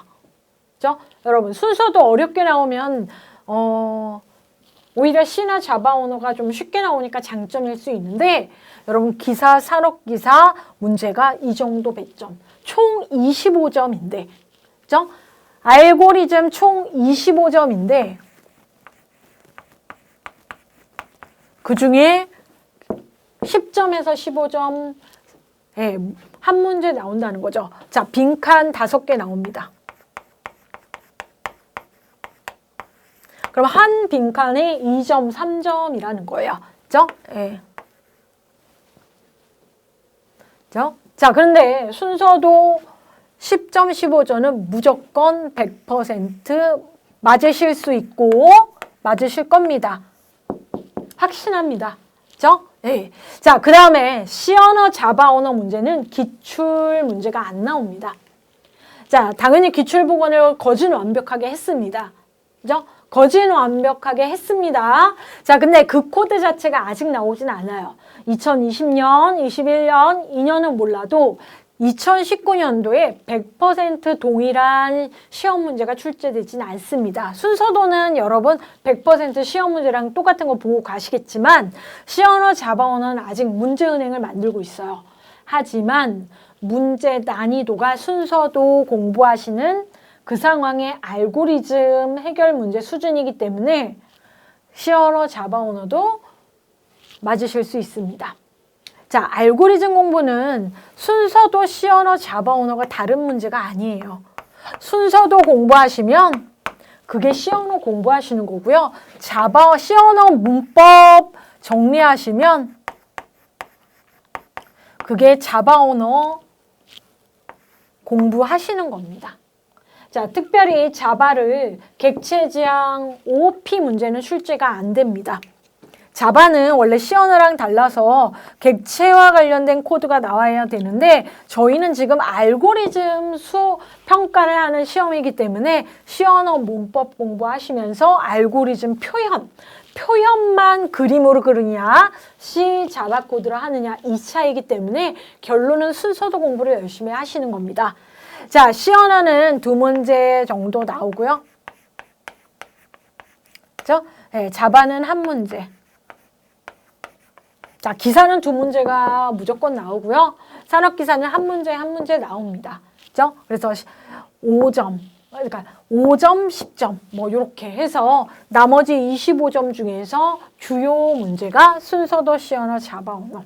그죠? 여러분, 순서도 어렵게 나오면 오히려 C나 자바 언어가 좀 쉽게 나오니까 장점일 수 있는데 여러분, 기사, 산업기사 문제가 이 정도 배점. 총 25점인데 그죠? 알고리즘 총 25점인데 그중에 10점에서 15점, 예, 한 문제 나온다는 거죠. 자, 빈칸 5개 나옵니다. 그럼 한 빈칸에 2점, 3점이라는 거예요. 그죠? 예. 그죠? 자, 그런데 순서도 10점, 15점은 무조건 100% 맞으실 수 있고 맞으실 겁니다. 확신합니다. 그죠? 네. 자, 그 다음에 시언어, 자바 언어 문제는 기출 문제가 안 나옵니다. 자, 당연히 기출 복원을 거진 완벽하게 했습니다. 그죠? 거진 완벽하게 했습니다. 자, 근데 그 코드 자체가 아직 나오진 않아요. 2020년, 21년, 2년은 몰라도 2019년도에 100% 동일한 시험 문제가 출제되진 않습니다. 순서도는 여러분 100% 시험 문제랑 똑같은 거 보고 가시겠지만 시언어, 자바 언어는 아직 문제은행을 만들고 있어요. 하지만 문제 난이도가 순서도 공부하시는 그 상황의 알고리즘 해결 문제 수준이기 때문에 시언어, 자바 언어도 맞으실 수 있습니다. 자, 알고리즘 공부는 순서도 시언어, 자바 언어가 다른 문제가 아니에요. 순서도 공부하시면 그게 시언어 공부하시는 거고요. 자바, 시언어 문법 정리하시면 그게 자바 언어 공부하시는 겁니다. 자, 특별히 자바를 객체 지향 OP 문제는 출제가 안 됩니다. 자바는 원래 시언어랑 달라서 객체와 관련된 코드가 나와야 되는데 저희는 지금 알고리즘 평가를 하는 시험이기 때문에 시언어 문법 공부하시면서 알고리즘 표현만 그림으로 그리냐 C 자바 코드로 하느냐 이 차이기 때문에 결론은 순서도 공부를 열심히 하시는 겁니다. 자, 시언어는 2문제 정도 나오고요. 그죠? 네, 자바는 1문제. 자, 기사는 2문제가 무조건 나오고요. 산업기사는 1문제 나옵니다. 그죠? 그래서 5점, 그러니까 5점, 10점 뭐 이렇게 해서 나머지 25점 중에서 주요 문제가 순서도 시언어, 자바 언어.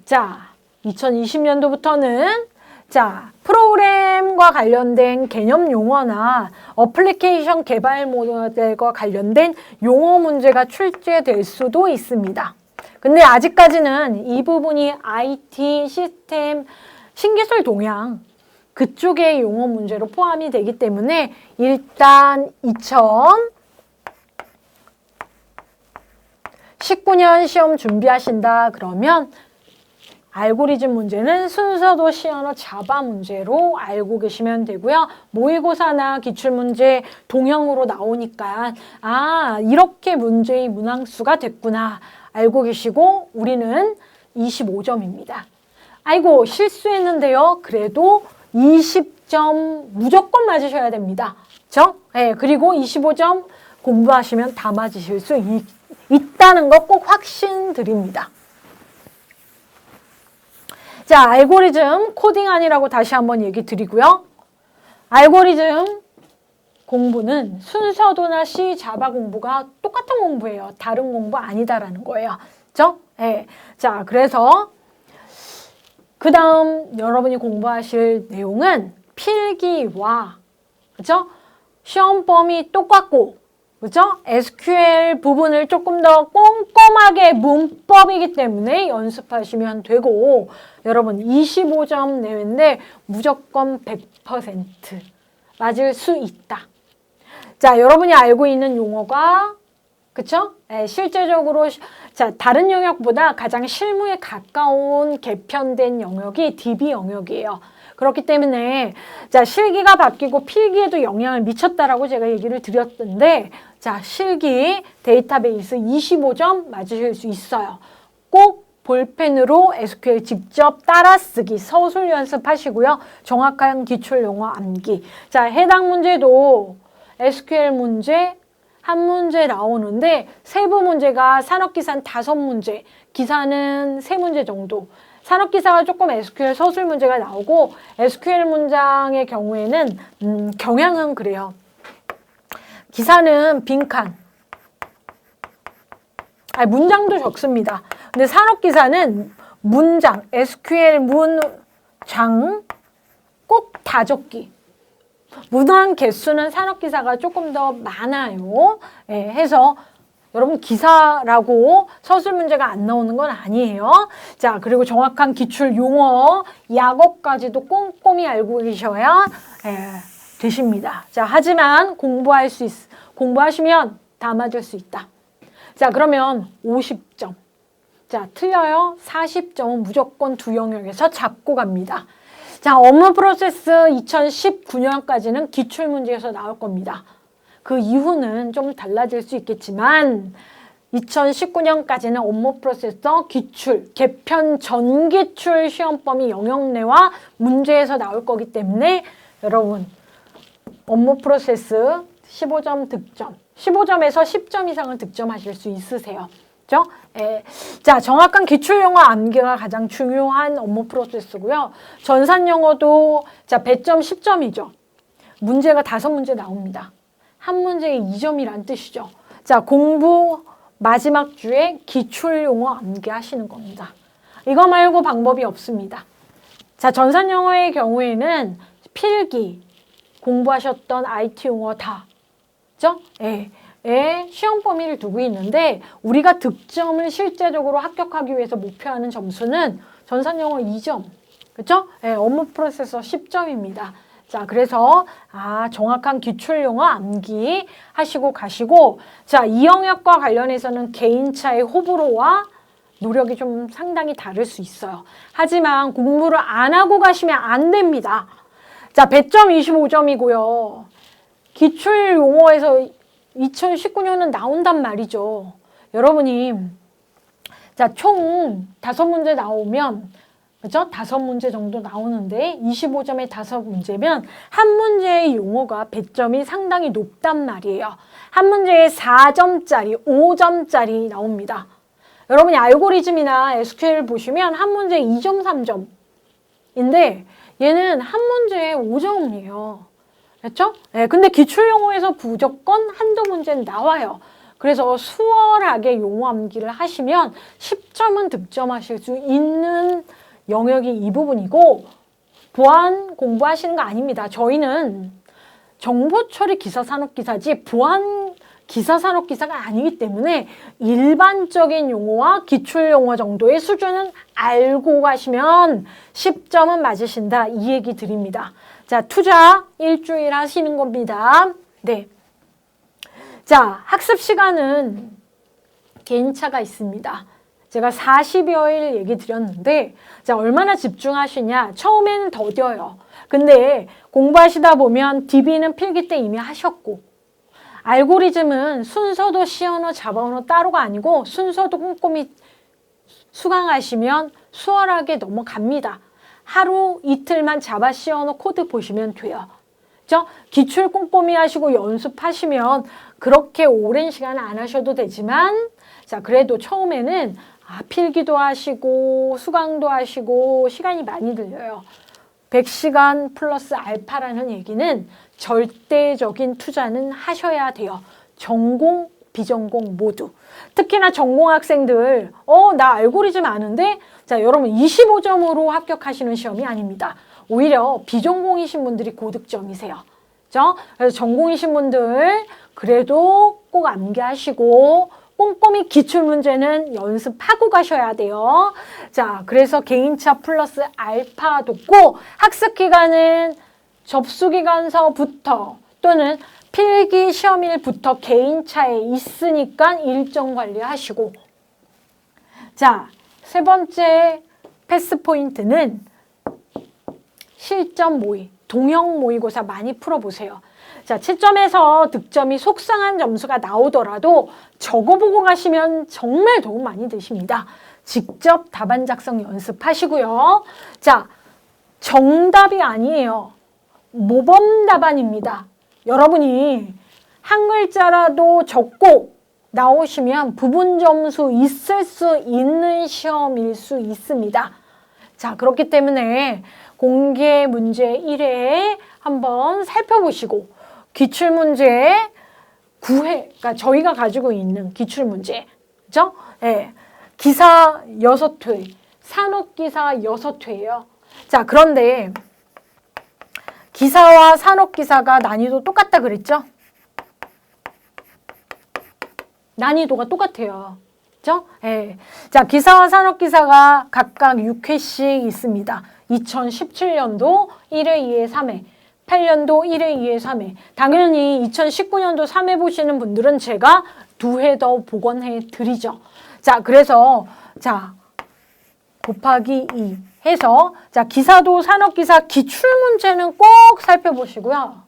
자, 2020년도부터는 자, 프로그램과 관련된 개념 용어나 어플리케이션 개발 모델과 관련된 용어 문제가 출제될 수도 있습니다. 근데 아직까지는 이 부분이 IT, 시스템, 신기술 동향 그쪽의 용어 문제로 포함이 되기 때문에 일단 2019년 시험 준비하신다 그러면 알고리즘 문제는 순서도 시언어 자바 문제로 알고 계시면 되고요. 모의고사나 기출문제 동형으로 나오니까 아, 이렇게 문제의 문항수가 됐구나 알고 계시고 우리는 25점입니다. 아이고 실수했는데요. 그래도 20점 무조건 맞으셔야 됩니다. 그렇죠? 네, 그리고 25점 공부하시면 다 맞으실 수 있다는 거 꼭 확신드립니다. 자, 알고리즘 코딩 아니라고 다시 한번 얘기 드리고요. 알고리즘 공부는 순서도나 C, 자바 공부가 똑같은 공부예요. 다른 공부 아니다라는 거예요. 그죠? 네. 자, 그래서 그 다음 여러분이 공부하실 내용은 필기와 그죠? 시험 범위 똑같고 그죠? SQL 부분을 조금 더 꼼꼼하게 문법이기 때문에 연습하시면 되고 여러분 25점 내외인데 무조건 100% 맞을 수 있다. 자, 여러분이 알고 있는 용어가 그쵸? 네, 실제적으로 자, 다른 영역보다 가장 실무에 가까운 개편된 영역이 DB 영역이에요. 그렇기 때문에 자, 실기가 바뀌고 필기에도 영향을 미쳤다라고 제가 얘기를 드렸던데 자, 실기 데이터베이스 25점 맞으실 수 있어요. 꼭 볼펜으로 SQL 직접 따라쓰기, 서술 연습하시고요. 정확한 기출용어 암기. 자, 해당 문제도 SQL 문제 한 문제 나오는데 세부 문제가 산업기사는 5문제, 기사는 3문제 정도. 산업기사가 조금 SQL 서술 문제가 나오고 SQL 문장의 경우에는 경향은 그래요. 기사는 빈칸. 아니, 문장도 적습니다. 근데 산업기사는 문장, SQL 장 꼭 다 적기. 무난 개수는 산업기사가 조금 더 많아요. 예, 해서 여러분 기사라고 서술 문제가 안 나오는 건 아니에요. 자, 그리고 정확한 기출 용어, 약어까지도 꼼꼼히 알고 계셔야 되십니다. 자, 하지만 공부하시면 다 맞을 수 있다. 자, 그러면 50점. 자, 틀려요. 40점은 무조건 두 영역에서 잡고 갑니다. 자, 업무 프로세스 2019년까지는 기출문제에서 나올 겁니다. 그 이후는 좀 달라질 수 있겠지만 2019년까지는 업무 프로세서 기출, 개편 전기출 시험 범위 영역 내와 문제에서 나올 거기 때문에 여러분 업무 프로세스 15점 득점, 15점에서 10점 이상은 득점하실 수 있으세요. 그죠? 자, 정확한 기출영어 암기가 가장 중요한 업무 프로세스고요. 전산영어도 자, 배점 10점이죠. 문제가 5문제 나옵니다. 한 문제에 2점이란 뜻이죠. 자, 공부 마지막 주에 기출용어 암기하시는 겁니다. 이거 말고 방법이 없습니다. 자, 전산영어의 경우에는 필기, 공부하셨던 IT 용어 다, 그죠? 시험 범위를 두고 있는데 우리가 득점을 실제적으로 합격하기 위해서 목표하는 점수는 전산영어 2점, 그죠? 업무 프로세서 10점입니다. 자, 그래서 정확한 기출용어 암기 하시고 가시고, 자, 이 영역과 관련해서는 개인차의 호불호와 노력이 좀 상당히 다를 수 있어요. 하지만 공부를 안 하고 가시면 안 됩니다. 자, 배점 25점이고요. 기출용어에서 2019년은 나온단 말이죠. 여러분이 자, 총 5문제 나오면, 그죠? 5문제 정도 나오는데 25점에 5문제면 한 문제의 용어가 배점이 상당히 높단 말이에요. 한 문제에 4점짜리, 5점짜리 나옵니다. 여러분이 알고리즘이나 SQL 보시면 한 문제에 2점, 3점인데 얘는 한 문제에 5점이에요. 그렇죠? 근데 기출용어에서 무조건 한두 문제는 나와요. 그래서 수월하게 용어 암기를 하시면 10점은 득점하실 수 있는 영역이 이 부분이고, 보안 공부하시는 거 아닙니다. 저희는 정보처리 기사산업기사지 보안 기사산업기사가 아니기 때문에 일반적인 용어와 기출용어 정도의 수준은 알고 가시면 10점은 맞으신다, 이 얘기 드립니다. 자, 투자 일주일 하시는 겁니다. 네. 자, 학습 시간은 개인차가 있습니다. 제가 40여일 얘기 드렸는데, 자, 얼마나 집중하시냐. 처음에는 더뎌요. 근데 공부하시다 보면 DB는 필기 때 이미 하셨고, 알고리즘은 순서도 시언어, 자바언어 따로가 아니고 순서도 꼼꼼히 수강하시면 수월하게 넘어갑니다. 하루 이틀만 자바 시언어 코드 보시면 돼요. 그죠? 기출 꼼꼼히 하시고 연습하시면 그렇게 오랜 시간 안 하셔도 되지만, 자, 그래도 처음에는 필기도 하시고 수강도 하시고 시간이 많이 들려요. 100시간 플러스 알파라는 얘기는 절대적인 투자는 하셔야 돼요. 전공, 비전공 모두. 특히나 전공 학생들, 나 알고리즘 아는데? 자, 여러분 25점으로 합격하시는 시험이 아닙니다. 오히려 비전공이신 분들이 고득점이세요. 그죠? 그래서 전공이신 분들 그래도 꼭 암기하시고 꼼꼼히 기출문제는 연습하고 가셔야 돼요. 자, 그래서 개인차 플러스 알파 돕고 학습기간은 접수기간서부터 또는 필기 시험일부터 개인차에 있으니까 일정 관리하시고, 자, 세 번째 패스 포인트는 실전 모의, 동형 모의고사 많이 풀어보세요. 자, 7점에서 득점이 속상한 점수가 나오더라도 적어보고 가시면 정말 도움 많이 되십니다. 직접 답안 작성 연습하시고요. 자, 정답이 아니에요. 모범 답안입니다. 여러분이 한 글자라도 적고 나오시면 부분 점수 있을 수 있는 시험일 수 있습니다. 자, 그렇기 때문에 공개 문제 1회 한번 살펴보시고 기출문제 9회, 그러니까 저희가 가지고 있는 기출문제, 그죠? 예, 기사 6회, 산업기사 6회예요. 자, 그런데 기사와 산업기사가 난이도 똑같다 그랬죠? 난이도가 똑같아요. 그죠? 예. 자, 기사와 산업기사가 각각 6회씩 있습니다. 2017년도 1회, 2회, 3회, 8년도 1회, 2회, 3회. 당연히 2019년도 3회 보시는 분들은 제가 2회 더 복원해 드리죠. 자, 그래서 자, 곱하기 2 해서 자, 기사도 산업기사 기출문제는 꼭 살펴보시고요.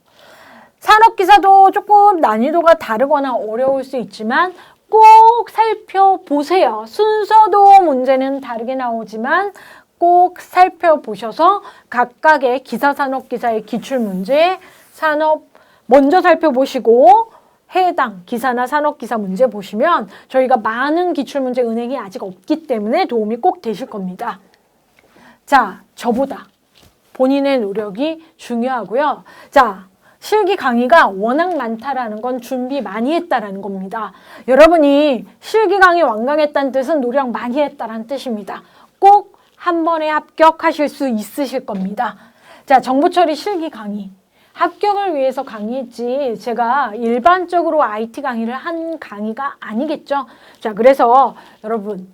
산업기사도 조금 난이도가 다르거나 어려울 수 있지만 꼭 살펴보세요. 순서도 문제는 다르게 나오지만 꼭 살펴보셔서 각각의 기사, 산업기사의 기출문제, 먼저 살펴보시고 해당 기사나 산업기사 문제 보시면 저희가 많은 기출문제 은행이 아직 없기 때문에 도움이 꼭 되실 겁니다. 자, 저보다 본인의 노력이 중요하고요. 자, 실기 강의가 워낙 많다라는 건 준비 많이 했다라는 겁니다. 여러분이 실기 강의 완강했다는 뜻은 노력 많이 했다라는 뜻입니다. 꼭 한 번에 합격하실 수 있으실 겁니다. 자, 정보처리 실기 강의. 합격을 위해서 강의했지 제가 일반적으로 IT 강의를 한 강의가 아니겠죠. 자, 그래서 여러분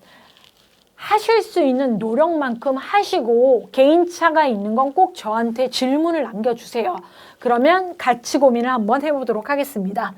하실 수 있는 노력만큼 하시고 개인차가 있는 건 꼭 저한테 질문을 남겨주세요. 그러면 같이 고민을 한번 해보도록 하겠습니다.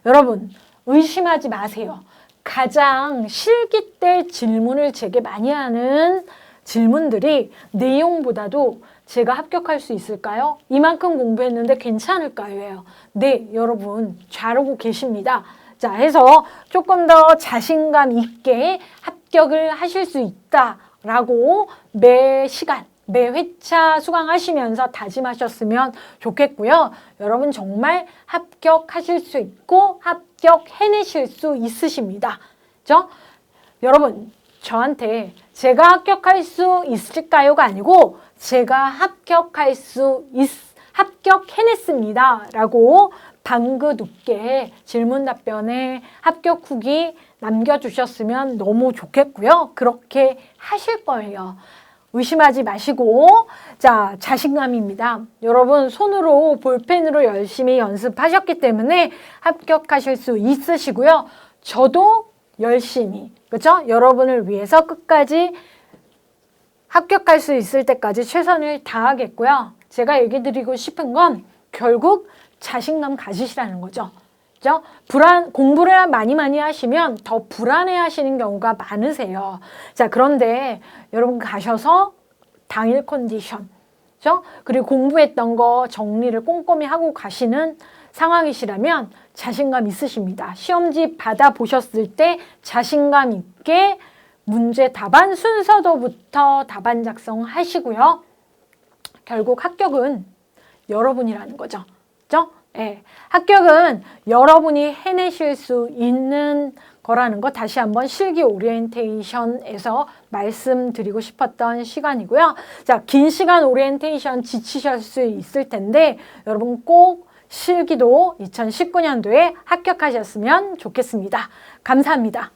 여러분 의심하지 마세요. 가장 실기 때 질문을 제게 많이 하는 질문들이 내용보다도 제가 합격할 수 있을까요? 이만큼 공부했는데 괜찮을까요? 네, 여러분 잘하고 계십니다. 자, 해서 조금 더 자신감 있게 합격을 하실 수 있다라고 매 시간, 매 회차 수강하시면서 다짐하셨으면 좋겠고요. 여러분 정말 합격하실 수 있고 합격해내실 수 있으십니다. 그죠? 여러분 저한테 제가 합격할 수 있을까요가 아니고 제가 합격해냈습니다 라고 방긋 웃게 질문 답변에 합격 후기 남겨주셨으면 너무 좋겠고요. 그렇게 하실 거예요. 의심하지 마시고 자, 자신감입니다. 여러분 손으로 볼펜으로 열심히 연습하셨기 때문에 합격하실 수 있으시고요. 저도 열심히 그렇죠? 여러분을 위해서 끝까지 합격할 수 있을 때까지 최선을 다하겠고요. 제가 얘기 드리고 싶은 건 결국 자신감 가지시라는 거죠. 그죠? 공부를 많이 하시면 더 불안해 하시는 경우가 많으세요. 자, 그런데 여러분 가셔서 당일 컨디션, 그죠? 그리고 공부했던 거 정리를 꼼꼼히 하고 가시는 상황이시라면 자신감 있으십니다. 시험지 받아보셨을 때 자신감 있게 문제 답안 순서도부터 답안 작성하시고요. 결국 합격은 여러분이라는 거죠. 그죠? 네. 합격은 여러분이 해내실 수 있는 거라는 거 다시 한번 실기 오리엔테이션에서 말씀드리고 싶었던 시간이고요. 자, 긴 시간 오리엔테이션 지치실 수 있을 텐데 여러분 꼭 실기도 2019년도에 합격하셨으면 좋겠습니다. 감사합니다.